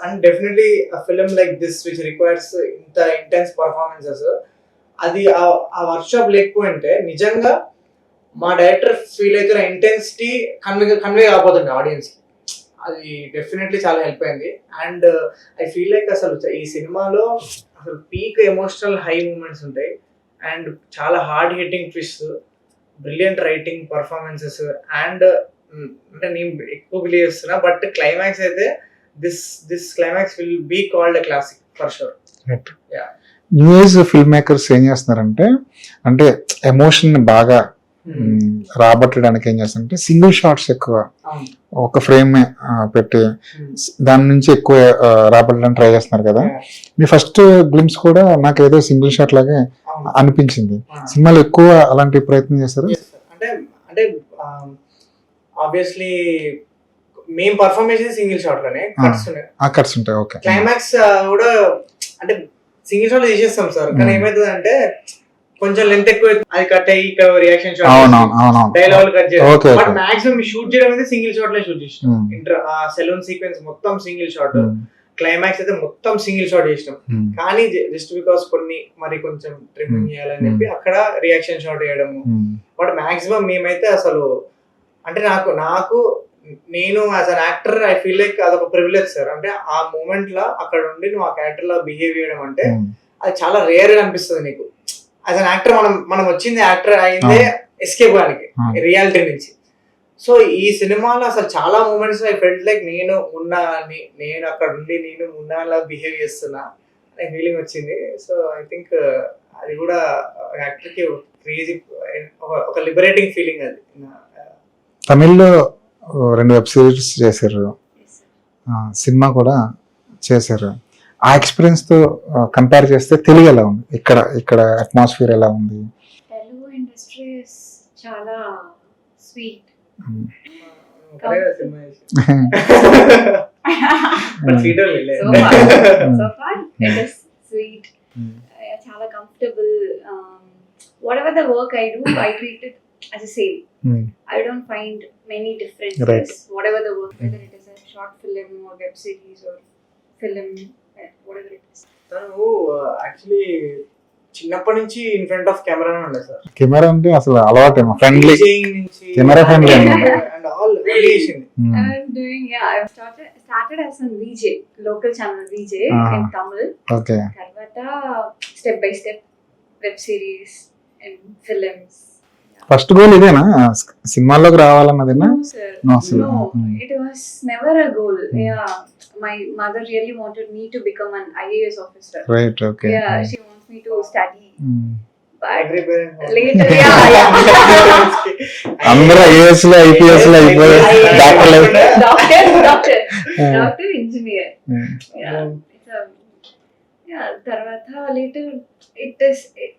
And definitely film like this which requires ఇంత ఇంటెన్స్ పర్ఫార్మెన్సెస్, అది ఆ వర్క్ షాప్ లేకపోయింటే నిజంగా మా డైరెక్టర్ ఫీల్ అవుతున్న ఇంటెన్సిటీ కన్వే కాకపోతుంది ఆడియన్స్ కి. అది డెఫినెట్లీ చాలా హెల్ప్ అయింది. అండ్ ఐ ఫీల్ లైక్ అసలు ఈ సినిమాలో అసలు పీక్ ఎమోషనల్ హై మూమెంట్స్ ఉంటాయి. అండ్ చాలా hard hitting twist, brilliant writing, performances. And అంటే నేను ఎక్కువ బిలీవ్ చేస్తున్నా, బట్ క్లైమాక్స్ అయితే this climax will be called a classic for sure. New age film makers ఏం చేస్తున్నారంటే, అంటే ఎమోషన్ బాగా రాబట్టడానికి ఏం చేస్తారంటే సింగిల్ షాట్స్ ఎక్కువ ఒక ఫ్రేమ్ పెట్టి దాని నుంచి ఎక్కువ రాబట్టడానికి ట్రై చేస్తున్నారు కదా. మీ ఫస్ట్ గ్లిమ్స్ కూడా నాకు ఏదో సింగిల్ షాట్ లాగే అనిపించింది. సినిమాలో ఎక్కువ అలాంటి ప్రయత్నం చేస్తారు. అంటే ఆబ్వియస్లీ మేము పర్ఫార్మ్ చేసేది సింగిల్ షాట్ లోనే, కట్స్ ఉంటాయి. ఓకే. క్లైమాక్స్ కూడా అంటే సింగిల్ షాట్ చేసేస్తాం సార్. కానీ ఏమైతుంది అంటే కొంచెం లెంత్ ఎక్కువ అది కట్ అయ్యి ఇక్కడ రియాక్షన్ షాట్, డైలాగ్ కట్ చేయాలి. బట్ మాక్సిమం షూట్ చేయడం అయితే సింగిల్ షాట్ లో షూట్ చేసినాం. సెలూన్ సీక్వెన్స్ మొత్తం సింగిల్ షాట్, క్లైమాక్స్ అయితే మొత్తం సింగిల్ షాట్ చేసినాం. కానీ జస్ట్ బికాస్ కొన్ని మరి కొంచెం ట్రిమ్మింగ్ చేయాలని చెప్పి అక్కడ రియాక్షన్ షాట్ చేయడము. బట్ మాక్సిమం మేమైతే అసలు అంటే నాకు నేను as an actor I feel like అదొక ప్రివిలేజ్ సార్. అంటే ఆ మూమెంట్ లో అక్కడ ఉండి నువ్వు ఆ క్యారెక్టర్ లో బిహేవ్ చేయడం అంటే అది చాలా రేర్ గా అనిపిస్తుంది నీకు. యాజ్ అన్ యాక్టర్ మనం వచ్చింది యాక్టర్ అయిందే ఎస్కేప్ కానికి రియాలిటీ నుంచి. సో ఈ సినిమాలో అసలు చాలా మూమెంట్స్ ఐ ఫెల్ట్ లైక్ నేను అక్కడ ఉండి నేను ఉన్నాలా బిహేవ్ చేస్తున్నా అనే ఫీలింగ్ వచ్చింది. సో ఐ థింక్ అది కూడా యాక్టర్ కి క్రేజీ ఒక లిబరేటింగ్ ఫీలింగ్ అది. తమిళ్లో 2 వెబ్ సిరీస్ చేశారు, సినిమా కూడా చేశారు. ఆ ఎక్స్పీరియన్స్ తో కంపేర్ చేస్తే తెలుగు ఎలా ఉంది, ఇక్కడ అట్మాస్ఫియర్ ఎలా ఉంది? తెలుగు ఇండస్ట్రీ చాలా sweet. So far it is sweet. చాలా comfortable. Whatever the work I do, I treat it as the same. I don't find many differences. Right. Whatever the work, whether it is a short film or web series or film, whatever it is. తను యాక్చువల్లీ చిన్నప్పటి నుంచి ఇన్ ఫ్రంట్ ఆఫ్ కెమెరానే ఉండే సార్. కెమెరా అంటే అసలు అలవాటేమో, friendly camera friendly and all చేసింది. I'm doing, I started as a VJ, local channel VJ in Tamil. Okay. తర్వాత step by step web series and films. First goal ఇదేనా, సినిమాల్లోకి రావాలన్నదేనా? No sir. No, sir. No, it was never a goal. Yeah, my mother really wanted me to become an IAS officer. Right, okay. Yeah, she wants me to study. But Every parent wants. later, yeah. అందరూ ఐఏఎస్ లో ఐపీఎస్ లో అయిపోయి Doctor, engineer. Yeah, తర్వాత later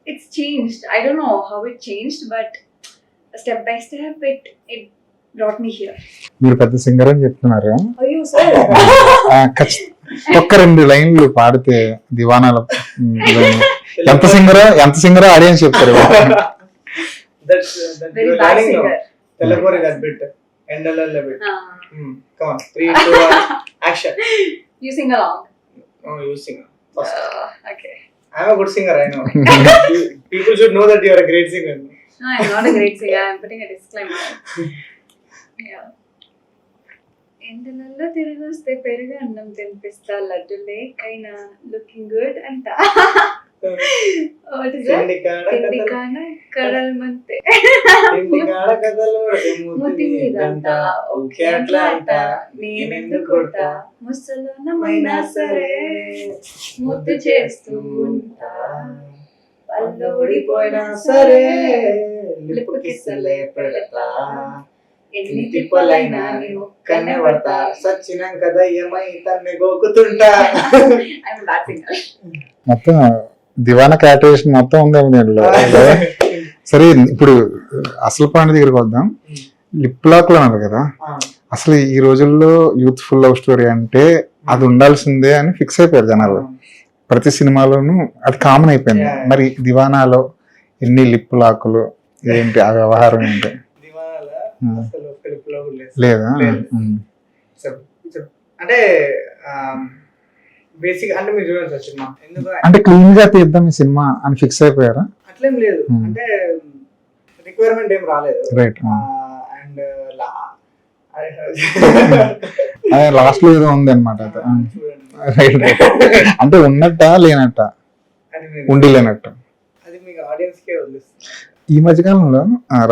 it's changed. I don't know how it changed, but step by step it brought me here. మీరు పెద్ద సింగర్ అని చెప్తున్నారు. అయ్యో సార్, ఒక్క 2 లైన్లు పాడితే దివానాలో ఎంత సింగరో ఆడియన్స్ చెప్తారు. That's very you're bad learning now. singer. Telepori that bit. Endalala bit. Come on. 3, 2, 1. Action. You sing along. Oh, you sing. First. Okay. I'm a good singer, I know. People should know that you are a great singer. No, I'm not a great singer. I'm putting a disclaimer. Yeah. ఎండలలో తిరిగి వస్తే పెరుగు అన్నం తినిపిస్తా లడ్డులే కైనా లుకింగ్ గుడ్ అంట. కడల్ మంతే ముద్దు మీదంతా ఓకే అట్లా అంట నేనెందుకు కొడతా ముసలోనమైనా సరే ముద్దు చేస్తూ ఉంటా పళ్ళు ఊడిపోయినా సరే లిప్పు కిస్సలే పెడతా ఎన్ని తిప్పలైనా నేను ఒక్కనే పడతా సచ్చినాక దయ్యమై తన్నే గోకుతుంటా. I'm bad singer. మొత్తం దివానా క్యాటరేషన్ మొత్తం ఉందేమో దీంట్లో. సరే, ఇప్పుడు అసలు పాయింట్ దగ్గరికి వద్దాం. లిప్ లాక్ లో అన్నారు కదా, అసలు ఈ రోజుల్లో యూత్ఫుల్ లవ్ స్టోరీ అంటే అది ఉండాల్సిందే అని ఫిక్స్ అయిపోయారు జనాలు. ప్రతి సినిమాలోనూ అది కామన్ అయిపోయింది. మరి దివానాలో ఎన్ని లిప్ లాకులు, ఏంటి ఆ వ్యవహారం ఏంటి? లేదా అంటే బేసిక్ అంటే మీరు చూడండి సార్ సినిమా ఎందుకు అంటే క్లీన్ గా తీద్దాం ఈ సినిమా అని ఫిక్స్ అయిపోయారా? అట్లేం లేదు, అంటే రిక్వైర్మెంట్ ఏం రాలేదు. రైట్. అండ్ అదే లాస్ట్ లో ఏదో ఉంది అనమాట. రైట్. అంటే ఉన్నట్ట లేనట్ట, ఉండి లేనట్ట. అది మీకు ఆడియన్స్ కే వదిలేస్తుంది. ఈ మధ్యకాలంలో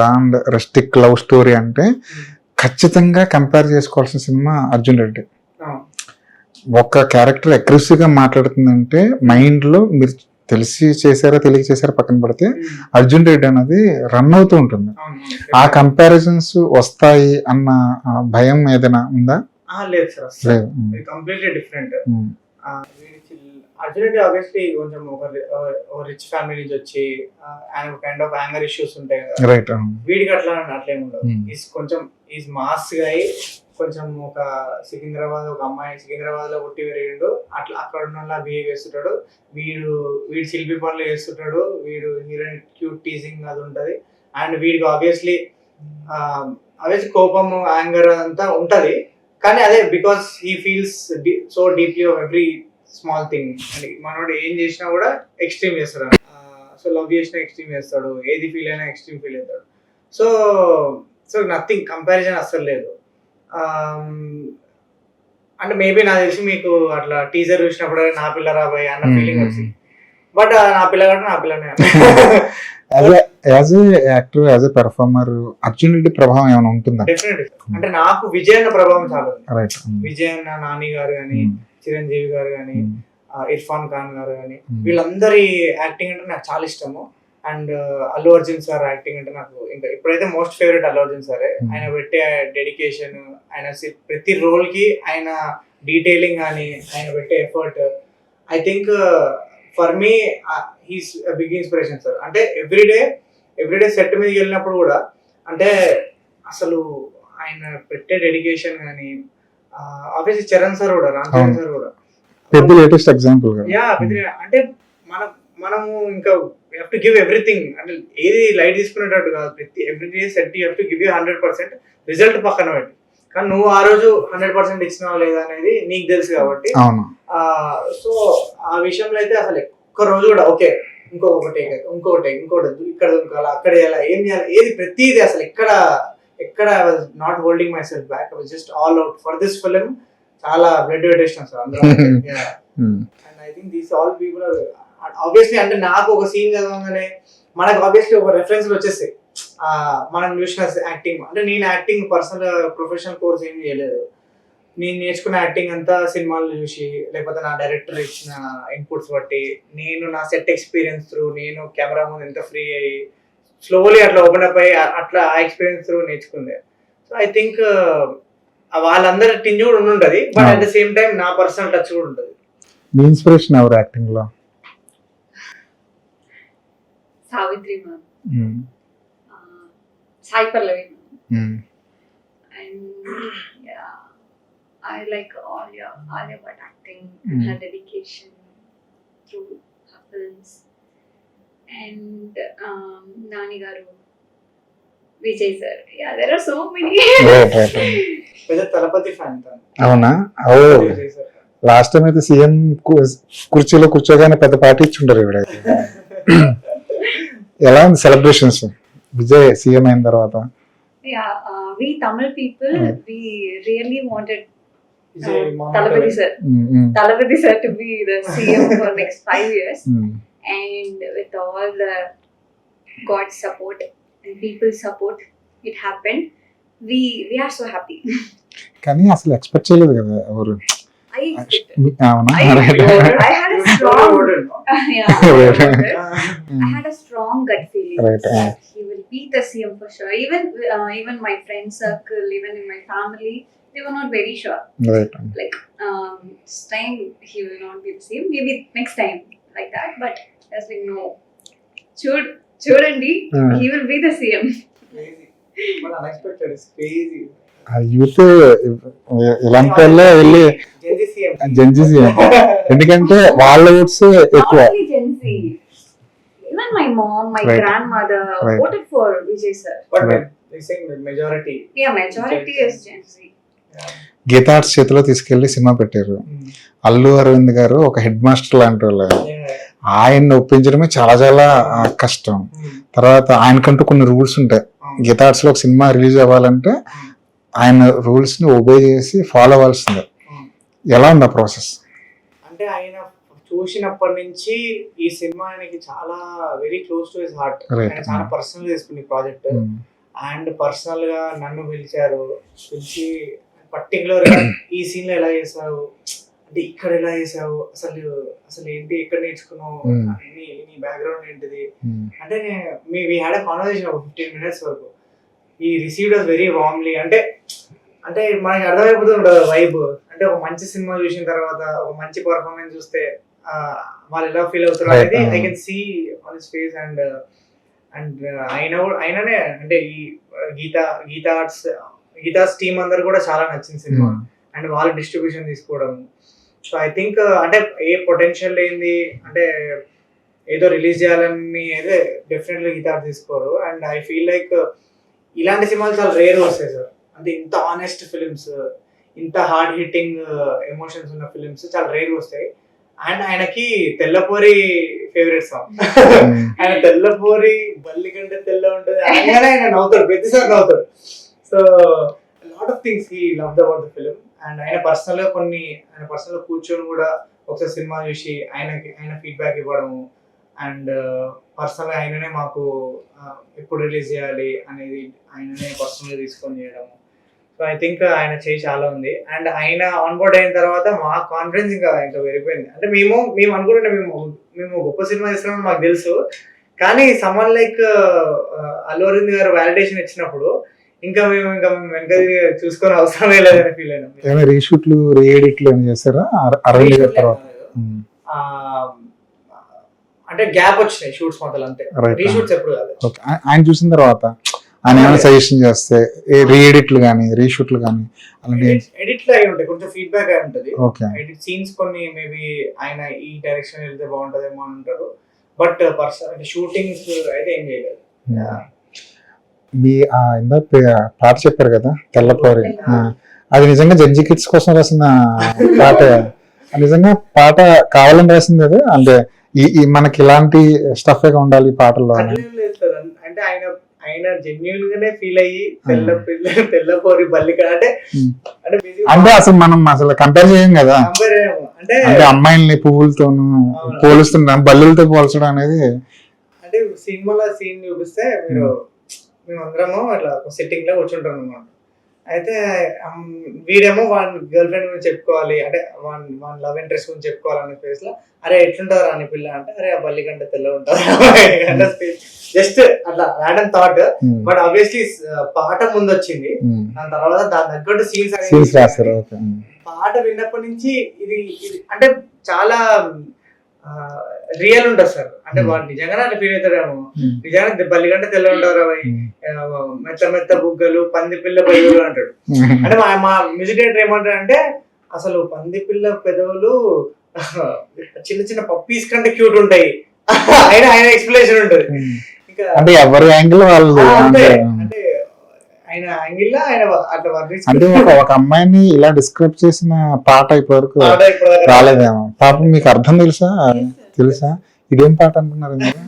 రాండ్ రెస్టిక్ లవ్ స్టోరీ అంటే ఖచ్చితంగా కంపేర్ చేసుకోవాల్సిన సినిమా అర్జున్ రెడ్డి. ఒక క్యారెక్టర్ అగ్రెసివ్ గా మాట్లాడుతుందంటే మైండ్ లో మీరు తెలిసి చేశారా తెలియక చేశారా పక్కన పడితే అర్జున్ రెడ్డి అనేది రన్ అవుతూ ఉంటుంది. ఆ కంపారిజన్స్ వస్తాయి అన్న భయం ఏదైనా ఉందా? లేదు sir, completely different. Arjun Reddy obviously కొంచెం ఒక రిచ్ ఫ్యామిలీ నుంచి వచ్చి కైండ్ ఆఫ్ యాంగర్ ఇష్యూస్ ఉంటాయి కదా. రైట్. వీడికి అట్లేం ఉండదు. కొంచెం ఈజ్ మాస్ గా కొంచెం ఒక సికింద్రాబాద్, ఒక అమ్మాయి సికింద్రాబాద్ లో పుట్టి పెరిగిండు, అట్లా అక్కడ ఉన్న బిహేవ్ చేస్తుంటాడు. వీడు శిల్పి పనులు చేస్తుంటాడు. వీడు హీరోయిన్ క్యూట్ టీజింగ్ అది ఉంటది. అండ్ వీడికి ఆబ్వియస్లీ కోపం, యాంగర్ అదంతా ఉంటది. కానీ అదే because he feels so deeply of every small thing. And మనోడు ఏం చేసినా కూడా ఎక్స్ట్రీమ్ చేస్తాడు. సో లవ్ చేసినా ఎక్స్ట్రీమ్ చేస్తాడు, ఏది ఫీల్ అయినా ఎక్స్ట్రీమ్ ఫీల్ అవుతాడు. సో నథింగ్ కంపారిజన్ అస్సలు లేదు. అంటే మేబీ నాకు తెలిసి మీకు అట్లా టీజర్ చూసినప్పుడు నా పిల్ల రాబోయే అన్న ఫీలింగ్ వచ్చింది. బట్ నా పిల్ల కంటే నా పిల్లనే. As a actor, as a performer Arjun Reddy ప్రభావం ఏమైనా ఉంటుందా? డెఫినెట్లీ. అంటే నాకు విజయ్ అన్న ప్రభావం చాలా ఉంది. రైట్. విజయ్ అన్న, నాని గారు కానీ, చిరంజీవి గారు కానీ, ఇర్ఫాన్ ఖాన్ గారు కానీ, వీళ్ళందరి యాక్టింగ్ అంటే నాకు చాలా ఇష్టము. And Allu Arjun sir acting అంటే నాకు ఇంకా ఇప్పుడైతే మోస్ట్ ఫేవరెట్ అల్లు అర్జున్ సారే. ఆయన పెట్టే డెడికేషన్, ఆయన ప్రతి రోల్ కి ఆయన డీటెయిలింగ్ కానీ, ఆయన పెట్టే effort, I think for me he's big inspiration sir. అంటే ఎవ్రీడే సెట్ మీదకి వెళ్ళినప్పుడు కూడా అంటే అసలు ఆయన పెట్టే డెడికేషన్ కానీ, ఆబ్వియస్లీ చరణ్ సార్ కూడా, రామ్ చరణ్ సార్ కూడా పెద్ద లేటెస్ట్ ఎగ్జాంపుల్. అంటే మనము ఇంకా you have to give everything. అంటే ఏది లైట్ తీసుకునేటట్టు కాదు. ప్రతి every set you have to give you 100%. Result పక్కన పెట్టి, కానీ నువ్వు ఆ రోజు 100% ఇచ్చినావా లేదా అనేది నీకు తెలుసు కాబట్టి. సో ఆ విషయంలో అయితే అసలు ఒక్క రోజు కూడా ఓకే ఇంకొకటి ఇక్కడ దుంకాలా, అక్కడ చేయాలా, ఏం చేయాలి, ఏది ప్రతిదీ అసలు ఎక్కడ I was not holding myself back. I was just all out for this film. చాలా బ్లడ్ పెట్టేసిన సార్ అందరూ. And I think these all people are obviously. అంటే నాకు ఒక సీన్ చదవగానే మనకు ఆబ్వియస్లీ ఒక రెఫరెన్స్ వచ్చేస్తాయి. మనం చూసిన యాక్టింగ్ అంటే నేను యాక్టింగ్ పర్సనల్ ప్రొఫెషనల్ కోర్స్ ఏం చేయలేదు. నేను నేర్చుకున్న యాక్టింగ్ అంతా సినిమాలు చూసి, లేకపోతే నా డైరెక్టర్ ఇచ్చిన ఇన్పుట్స్ బట్టి, నేను నా సెట్ ఎక్స్పీరియన్స్ త్రూ, నేను కెమెరా ముందు ఎంత ఫ్రీ అయ్యి స్లోలీ అట్లా ఓపెన్ అప్ అయ్యి అట్లా ఆ ఎక్స్పీరియన్స్ త్రూ నేర్చుకుంది. సో ఐ థింక్ వాళ్ళందరి టింజ్ కూడా ఉండుంటది, but at the same time నా పర్సనల్ టచ్ కూడా ఉంటుంది. మీ ఇన్స్పిరేషన్ ఎవరు యాక్టింగ్ లో? Savitri ma'am, Sai Pallavi ma'am, and I like Alia Bhatt acting and her dedication through her films. And Nani garu, Vijay sir. Yeah, there are so many. Whether Talapati fan tha. అవునా? ఓ లాస్ట్ టైం అయితే సీఎం కుర్చీలో కూర్చోగానే పెద్ద పార్టీ ఇచ్చుంటారు ఇవిడైతే. ఎలా ఉంది సెలబ్రేషన్స్ విజయ్ సీఎం అయిన తర్వాత? Yeah, we Tamil people, we really wanted Talapati sir to be the CM for next 5 years. And with all the God's support and people's support, it happened. We are so happy. కానీ అసలు ఎక్స్పెక్ట్ చేయలేదు కదా ఎవరు. I had a strong gut feeling that he will be the CM for sure. Even my friend circle, even in my family, they were not very sure. Like this time he will not be the CM. Maybe next time like that. But I was like, no. Chudandi, he will be the CM. Crazy. But unexpected is crazy. Youth ఇలాంటి వాళ్ళే వెళ్ళి జెన్జీ సీఎం, ఎందుకంటే వాళ్ళ ఓట్స్ ఎక్కువ. Not only Gen Z. Even my mom, my grandmother voted for Vijay sir. But they saying majority. Yeah, majority is Gen Z. Geetha Arts చేతిలో తీసుకెళ్లి సినిమా పెట్టారు. అల్లు అరవింద్ గారు ఒక హెడ్ మాస్టర్ లాంటి వాళ్ళు. ఆయన్ని ఒప్పించడమే చాలా చాలా కష్టం. తర్వాత ఆయనకంటూ కొన్ని రూల్స్ ఉంటాయి. గీతా ఆర్ట్స్ లో ఒక సినిమా రిలీజ్ అవ్వాలంటే ఆయన రూల్స్ ని ఒబే చేసి ఫాలో అవ్వాల్సిందే. ఎలా ఉంది ఆ ప్రాసెస్? అంటే ఆయన చూసినప్పటి నుంచి ఈ సినిమా ఆయనకి చాలా very close to his heart. ఆయన చాలా పర్సనల్ చేసుకుని ప్రాజెక్ట్. అండ్ పర్సనల్ గా నన్ను పిలిచి పర్టికులర్ గా ఈ సీన్ లో ఎలా చేసావు, అంటే ఇక్కడ ఎలా చేసావు, అసలు ఏంటి, ఎక్కడ నేర్చుకున్నావు, నీ బ్యాక్గ్రౌండ్ ఏంటిది అంటే వీ హ్యాడ్ ఎ కాన్వర్సేషన్ ఒక 15 minutes వరకు. ఈ రిసీవ్డ్ అస్ వెరీ వార్మ్లీ. అంటే మనకి అర్థమైపోతుంది వైబ్. అంటే ఒక మంచి సినిమా చూసిన తర్వాత ఒక మంచి పర్ఫార్మెన్స్ చూస్తే వాళ్ళు ఎలా ఫీల్ అవుతారు అనేది I can see on his face. And ఆయననే అంటే ఈ గీతాస్ టీమ్ అందరు కూడా చాలా నచ్చింది సినిమా. అండ్ వాళ్ళ డిస్ట్రిబ్యూషన్ తీసుకోవడం. సో ఐ థింక్ అంటే ఏ పొటెన్షియల్ ఏంది అంటే ఏదో రిలీజ్ చేయాలని అయితే డెఫినెట్లీ గీతా తీసుకోరు. అండ్ ఐ ఫీల్ లైక్ ఇలాంటి సినిమాలు చాలా రేర్ వస్తాయి సార్. అంటే ఇంత ఆనెస్ట్ ఫిలిమ్స్, ఇంత హార్డ్ హిట్టింగ్ ఎమోషన్స్ ఉన్న ఫిలిమ్స్ చాలా రేర్ వస్తాయి. అండ్ ఆయనకి తెల్లపోరి ఫేవరెట్ సాంగ్. ఆయన తెల్లపోరి బల్లి కంటే తెల్ల ఉంటుంది అనగానే ఆయన నవ్వుతాడు, ప్రతిసారి నవ్వుతాడు. So lot of things he loved about the film. And ఆయన పర్సనల్ గా కూర్చొని కూడా ఒకసారి సినిమా చూసి ఆయన ఫీడ్బ్యాక్ ఇవ్వడము, అండ్ పర్సనల్ గా ఆయననే మాకు ఎప్పుడు రిలీజ్ చేయాలి అనేది ఆయననే పర్సనల్ గా తీసుకొని చేయడము. సో ఐ థింక్ ఆయన చేయి చాలా ఉంది. అండ్ ఆయన ఆన్ బోర్డ్ అయిన తర్వాత మా కాన్ఫిడెన్స్ ఇంకా పెరిగిపోయింది. అంటే మేము అనుకుంటే మేము గొప్ప సినిమా చేస్తున్నామని మాకు తెలుసు, కానీ సమ్మన్ లైక్ అల్లు అరవింద్ గారు వ్యాలిడేషన్ ఇచ్చినప్పుడు ఇంకా మేము వెనక చూసుకొని అవసరమే లేదని ఫీల్ అయినాం. రీషూట్లు రీఎడిట్లు ఏమైనా చేశారా అరవింద్ గారి తర్వాత? అంటే గ్యాప్ వచ్చినాయి షూట్స్ మొదలు, అంతే. రీషూట్స్ ఎప్పుడు కాదు. ఆయన చూసిన తర్వాత ఆయన ఏమైనా సజెషన్ చేస్తే రీఎడిట్లు కానీ రీషూట్లు కానీ అలాంటి ఎడిట్లు అయి ఉంటాయి, కొంచెం ఫీడ్బ్యాక్ అయి ఉంటుంది. ఓకే, ఎడిట్ సీన్స్ కొన్ని మేబీ ఆయన ఈ డైరెక్షన్ వెళ్తే బాగుంటదేమో అని అంటారు, బట్ పర్సన్ అంటే షూటింగ్స్ అయితే ఏం చేయలేదు. మీ ఇందాక పాట చెప్పారు కదా తెల్లపోరి, అది నిజంగా జడ్జి కిడ్స్ కోసం రాసిన పాట? నిజంగా పాట కావాలని రాసింది అది? అంటే ఈ మనకి ఇలాంటి స్టఫ్ గా ఉండాలి ఈ పాటల్లో అంటే ఆయన జెన్యూన్ గానే ఫీల్ అయ్యి తెల్లపోరి బల్లిక అంటే అసలు మనం అసలు కంపేర్ చేయం కదా. అంటే అమ్మాయిల్ని పువ్వులతోను పోలుస్తున్నాం, బల్లులతో పోల్చడం అనేది. అంటే సినిమాలో సీన్ చూపిస్తే మేమందరము అట్లా సెట్టింగ్ లో కూర్చుంటాం అనమాట. అయితే వీడేమో వాడి గర్ల్ ఫ్రెండ్ గురించి చెప్పుకోవాలి, అంటే వాడి లవ్ ఇంట్రెస్ట్ గురించి చెప్పుకోవాలనే ఫేస్ లో, అరే ఎట్లుంటారు అని పిల్ల అంటే, అరే ఆ బల్లి కంటే తెల్ల ఉంటారు, జస్ట్ అట్లా రాండమ్ థాట్. బట్ ఆబ్వియస్లీ పాట ముందు వచ్చింది, దాని తర్వాత దాని తగ్గట్టు సీన్స్ రాశారు. పాట విన్నప్పటి నుంచి ఇది అంటే చాలా రియల్ ఉంటుంది సార్. అంటే వాడు నిజంగానే అట్లా ఫీల్ అవుతాడేమో, నిజంగా బల్లి కంటే తెల్ల ఉంటారు అవి, మెత్త మెత్త బుగ్గలు, పంది పిల్ల పెదవులు అంటాడు. అంటే మా మ్యూజిక్ డైరెక్టర్ ఏమంటాడు అంటే, అసలు పంది పిల్ల పెదవులు చిన్న చిన్న పప్పీస్ కంటే క్యూట్ ఉంటాయి, ఆయన ఎక్స్ప్లెనేషన్ ఉంటుంది. ఇంకా అంటే ఎవరి యాంగిల్ వాళ్ళు, అంటే ఆయన యాంగిల్ లో ఆయన అట్లా అంటే ఒక అమ్మాయిని ఇలా డిస్క్రైబ్ చేసిన పాట ఇప్పటివరకు రాలేదేమో. పాపం మీకు అర్థం తెలుసా ఇదేం పాట అనుకున్నారు మీరు?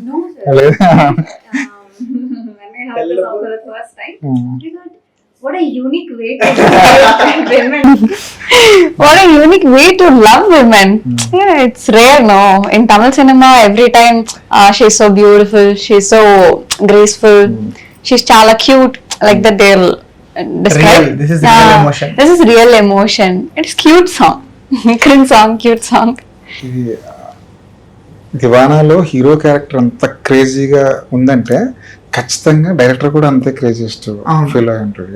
What a unique way to love women. What a unique way to love women. Yeah, it's rare, no? In Tamil cinema, every time she's so beautiful, she's so graceful, she's chala cute, like that they'll describe. Real. This is real emotion. This is real emotion. It's cute song. Cringe song, cute song. దివానాలో హీరో క్యారెక్టర్ అంత క్రేజీగా ఉందంటే ఖచ్చితంగా డైరెక్టర్ కూడా అంతే క్రేజియస్ట్ ఫీల్ అయి ఉంటుంది.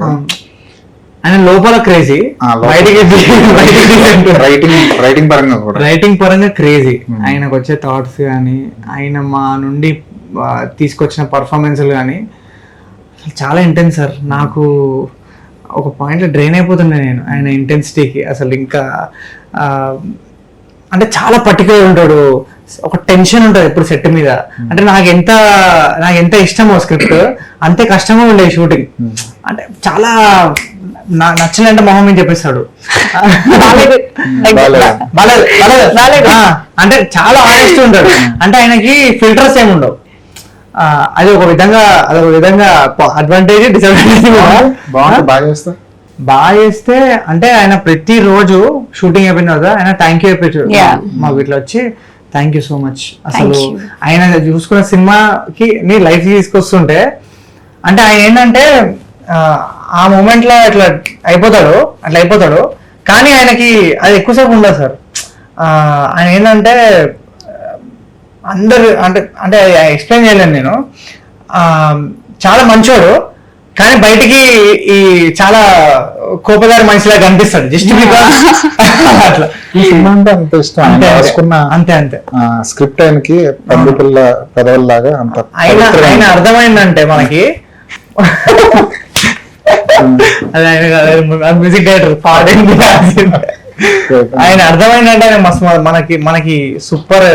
ఆయన లోపల క్రేజీ, రైటింగ్ పరంగా క్రేజీ. ఆయనకు వచ్చే థాట్స్ కానీ, ఆయన మా నుండి తీసుకొచ్చిన పర్ఫార్మెన్స్లు కానీ చాలా ఇంటెన్స్ సార్. నాకు ఒక పాయింట్లో డ్రైన్ అయిపోతుండే నేను ఆయన ఇంటెన్సిటీకి. అసలు ఇంకా అంటే చాలా పర్టికులర్ ఉంటాడు, ఒక టెన్షన్ ఉంటుంది ఎప్పుడు సెట్ మీద. అంటే నాకు ఎంత ఇష్టమో స్క్రిప్ట్ అంతే కష్టమో ఉండే షూటింగ్. అంటే చాలా నచ్చలేంటే మొహం ఏం చెప్పేస్తాడు, అంటే చాలా ఆనెస్ట్ ఉంటాడు. అంటే ఆయనకి ఫిల్టర్స్ ఏమి ఉండవు. అదొక విధంగా అడ్వాంటేజ్, డిసడ్వాంటేజ్. బాగా చేస్తే అంటే ఆయన ప్రతి రోజు షూటింగ్ అయిపోయిన తర్వాత ఆయన థ్యాంక్ యూ చెప్పారు మా వీటిలో వచ్చి, థ్యాంక్ యూ సో మచ్. అసలు ఆయన చూసుకున్న సినిమాకి నీ లైఫ్ తీసుకొస్తుంటే, అంటే ఆయన ఏంటంటే ఆ మూమెంట్ లో అట్లా అయిపోతాడు, కానీ ఆయనకి అది ఎక్కువసేపు ఉండదు సార్. ఆయన ఏంటంటే అందరు అంటే ఎక్స్ప్లెయిన్ చేయలేను నేను. చాలా మంచోడు, కానీ బయటికి ఈ చాలా కోపదారి మనిషిలా కనిపిస్తాడు జస్ట్ బికాస్ అట్లా. ఈ సినిమా అంటే అంత ఇష్టం, అంతే స్క్రిప్ట్ ఆయనకి పండు పిల్ల పెదవుల్లాగా అంత ఆయన అర్థమైందంటే మనకి. అది ఆయన మ్యూజిక్ డైరెక్టర్ పాడింది, ఆయన అర్థమైందంటే ఆయన మస్తు మనకి సూపర్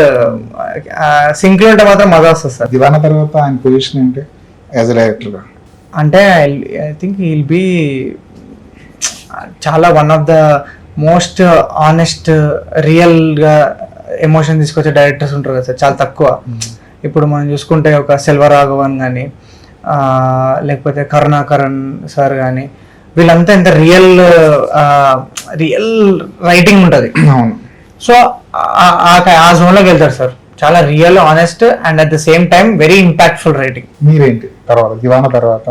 సింక్ లో ఉంటే మాత్రం మజా వస్తుంది సార్. దివానా తర్వాత ఆయన పొజిషన్ ఏంటి యాజ్ ఎ డైరెక్టర్ గా? అంటే ఐ థింక్ హీల్ బి చాలా one of the most honest, real గా ఎమోషన్ తీసుకొచ్చే డైరెక్టర్స్ ఉంటారు కదా సార్, చాలా తక్కువ. ఇప్పుడు మనం చూసుకుంటే ఒక సెల్వరాఘవన్ కానీ, లేకపోతే కరుణాకరణ్ సార్ కానీ, వీళ్ళంతా ఎంత రియల్ రైటింగ్ ఉంటది. అవును. సో ఆ జోన్ లోకి వెళ్తారు సార్. చాలా real, honest and at the same time very impactful writing. మీరేంటి తర్వాత దివానా తర్వాత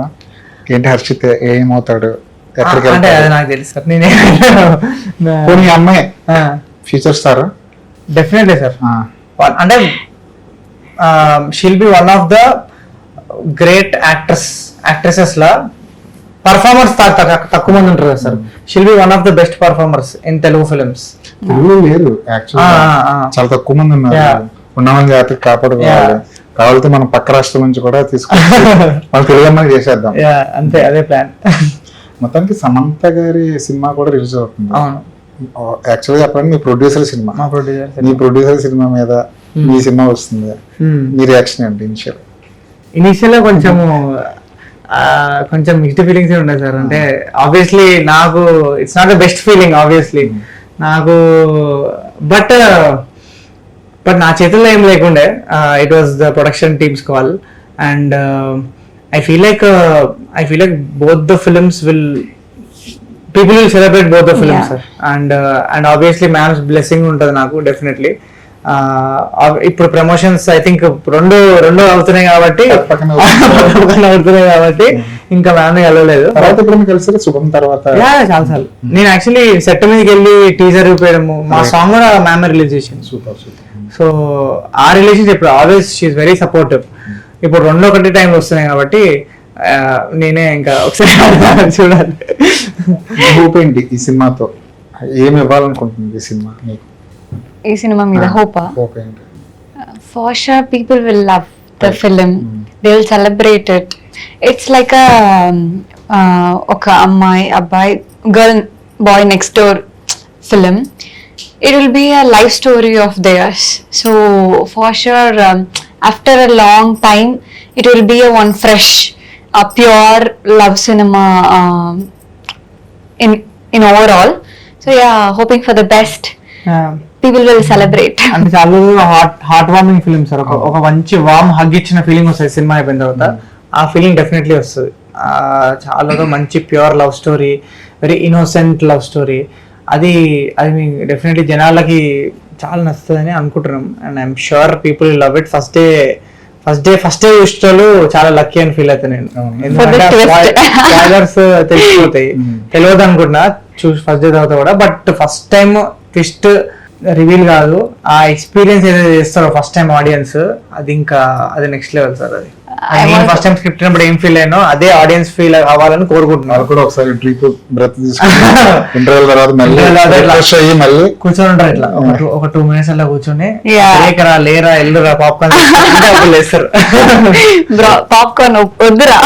ఏంటి హర్షిత్ ఏమవుతాడు, ఎక్కడికి అంటే అది వెళ్తాడు? నాకు తెలుసు సార్. నేనే పోనీ అమ్మాయి ఫ్యూచర్ స్టార్? Definitely sir. అంటే she'll be one of the great actresses లా. పర్ఫార్మర్స్ తక్కువ మంది ఉంటారు కదా sir. She'll be one of the best performers in Telugu films. తెలుగులో లేరు యాక్చువల్గా, చాలా తక్కువ మంది ఉన్నారు. ఉన్నవాళ్ళ జాతికి కాపాడుకోవాలి. కావాలంటే మనం పక్క రాష్ట్రం నుంచి కూడా తీసుకుంటాం, మన తెలుగు అమ్మాయి చేసేద్దాం. అంతే, అదే ప్లాన్. మొత్తానికి సమంత గారి సినిమా కూడా రిలీజ్ అవుతుంది. అవును. యాక్చువల్గా చెప్పండి, మీ ప్రొడ్యూసర్ సినిమా, మా ప్రొడ్యూసర్ మీ ప్రొడ్యూసర్ సినిమా మీద మీ సినిమా వస్తుంది, మీ రియాక్షన్ ఏంటి ఇనిషియల్? ఇనిషియల్ కొంచెం మిక్స్డ్ ఫీలింగ్స్ ఉన్నాయి సార్. అంటే ఆబ్వియస్లీ నాకు it's not the best feeling obviously నాకు, బట్ నా చేతుల్లో ఏం లేకుండే. It was the production teams call and I feel like both the films people will celebrate both the films, sir. And obviously ma'am's blessing untadi naku definitely. ఇప్పుడు ప్రమోషన్స్ ఐ థింక్ రెండు అవుతున్నాయి కాబట్టి ఇంకా మ్యామ్ వెళ్ళలేదు. శుభం తర్వాత చాలా సార్లు నేను యాక్చువల్లీ సెట్ మీదకి వెళ్ళి టీజర్ చూపించడము, మా సాంగ్ కూడా మ్యామ్ రిలీజ్ చేసింది. Super super. సో ఆ రిలేషన్షిప్ ఇప్పుడు ఆల్వేస్ షీఈస్ వెరీ సపోర్టివ్. ఇప్పుడు ఒకటి టైం వస్తున్నాయి కాబట్టి నేనే ఇంకా ఒకసారి చూడాలి. హోప్ ఏంటి ఈ సినిమాతో, ఏమి ఇవ్వాలనుకుంటుంది ఈ సినిమా మీకు? ఈ సినిమా మీద హోప్ ఏంటి? for sure people will love the film. They will celebrate it. It's like a oka ammai abbai girl boy next door film. It will be a life story of theirs, so for sure after a long time it will be a one fresh pure love cinema in overall. So yeah, hoping for the best. People will celebrate. అంటే చాలా హార్ట్ వార్మింగ్ ఫిలిం సార్. ఒక మంచి వార్మ్ హగ్ ఇచ్చిన ఫీలింగ్ వస్తుంది సినిమా అయిపోయిన తర్వాత. ఆ ఫీలింగ్ డెఫినెట్లీ వస్తుంది. చాలా మంచి pure love story, very innocent love story. అది మీకు డెఫినెట్లీ జనాలకి చాలా నచ్చుతుందని అనుకుంటున్నాం. And I'm sure people love it. First day చూసేవాళ్ళు చాలా లక్కీ అని ఫీల్ అవుతాను నేను. ఎందుకంటే ట్రైలర్స్ తెలిసిపోతాయి, తెలియదు అనుకుంటున్నా ఫస్ట్ డే తర్వాత కూడా. But first time twist reveal కాదు, ఆ ఎక్స్పీరియన్స్ ఏదైతే చేస్తారో ఫస్ట్ టైం ఆడియన్స్, అది ఇంకా అది నెక్స్ట్ లెవెల్ సార్. అది ఫస్ట్ టైం స్క్రిప్ట్ అయినప్పుడు ఏం ఫీల్ అయినో అదే ఆడియన్స్ ఫీల్ అవ్వాలని కోరుకుంటున్నారు. కూడా ఒకసారి డీప్ బ్రెత్ తీసుకుని ఇంటర్వెల్ తర్వాత మళ్ళీ కూర్చొని ఉంటారు ఇట్లా ఒక 2 minutes అలా కూర్చొని లేరా ఎల్లురా పాప్కార్న్ లేస్తారు. పాప్కార్న్ వద్దురా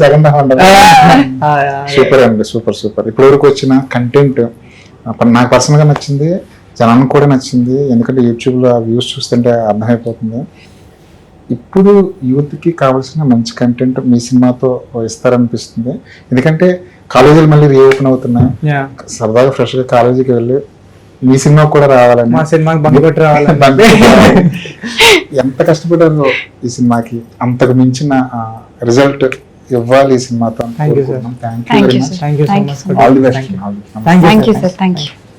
సెకండ్ హాఫ్. సూపర్ అండి, సూపర్ సూపర్. ఇప్పటి వరకు వచ్చిన కంటెంట్ నాకు పర్సనల్ గా నచ్చింది, జనానికి కూడా నచ్చింది. ఎందుకంటే యూట్యూబ్లో ఆ వ్యూస్ చూస్తుంటే అర్థమైపోతుంది. ఇప్పుడు యూత్కి కావాల్సిన మంచి కంటెంట్ మీ సినిమాతో ఇస్తారనిపిస్తుంది. ఎందుకంటే కాలేజీలు మళ్ళీ రీఓపెన్ అవుతున్నాయి. సరదాగా ఫ్రెష్గా కాలేజీకి వెళ్ళి మీ సినిమా కూడా రావాలని, మా సినిమాకి బండి పెట్టి రావాలని ఎంత కష్టపడారో ఈ సినిమాకి అంతకు మించిన రిజల్ట్ ఇవ్వాలి ఈ సినిమాతో. Thank you sir. Thank you very much. Thank you so much. All the best. Thank you sir. Thank you.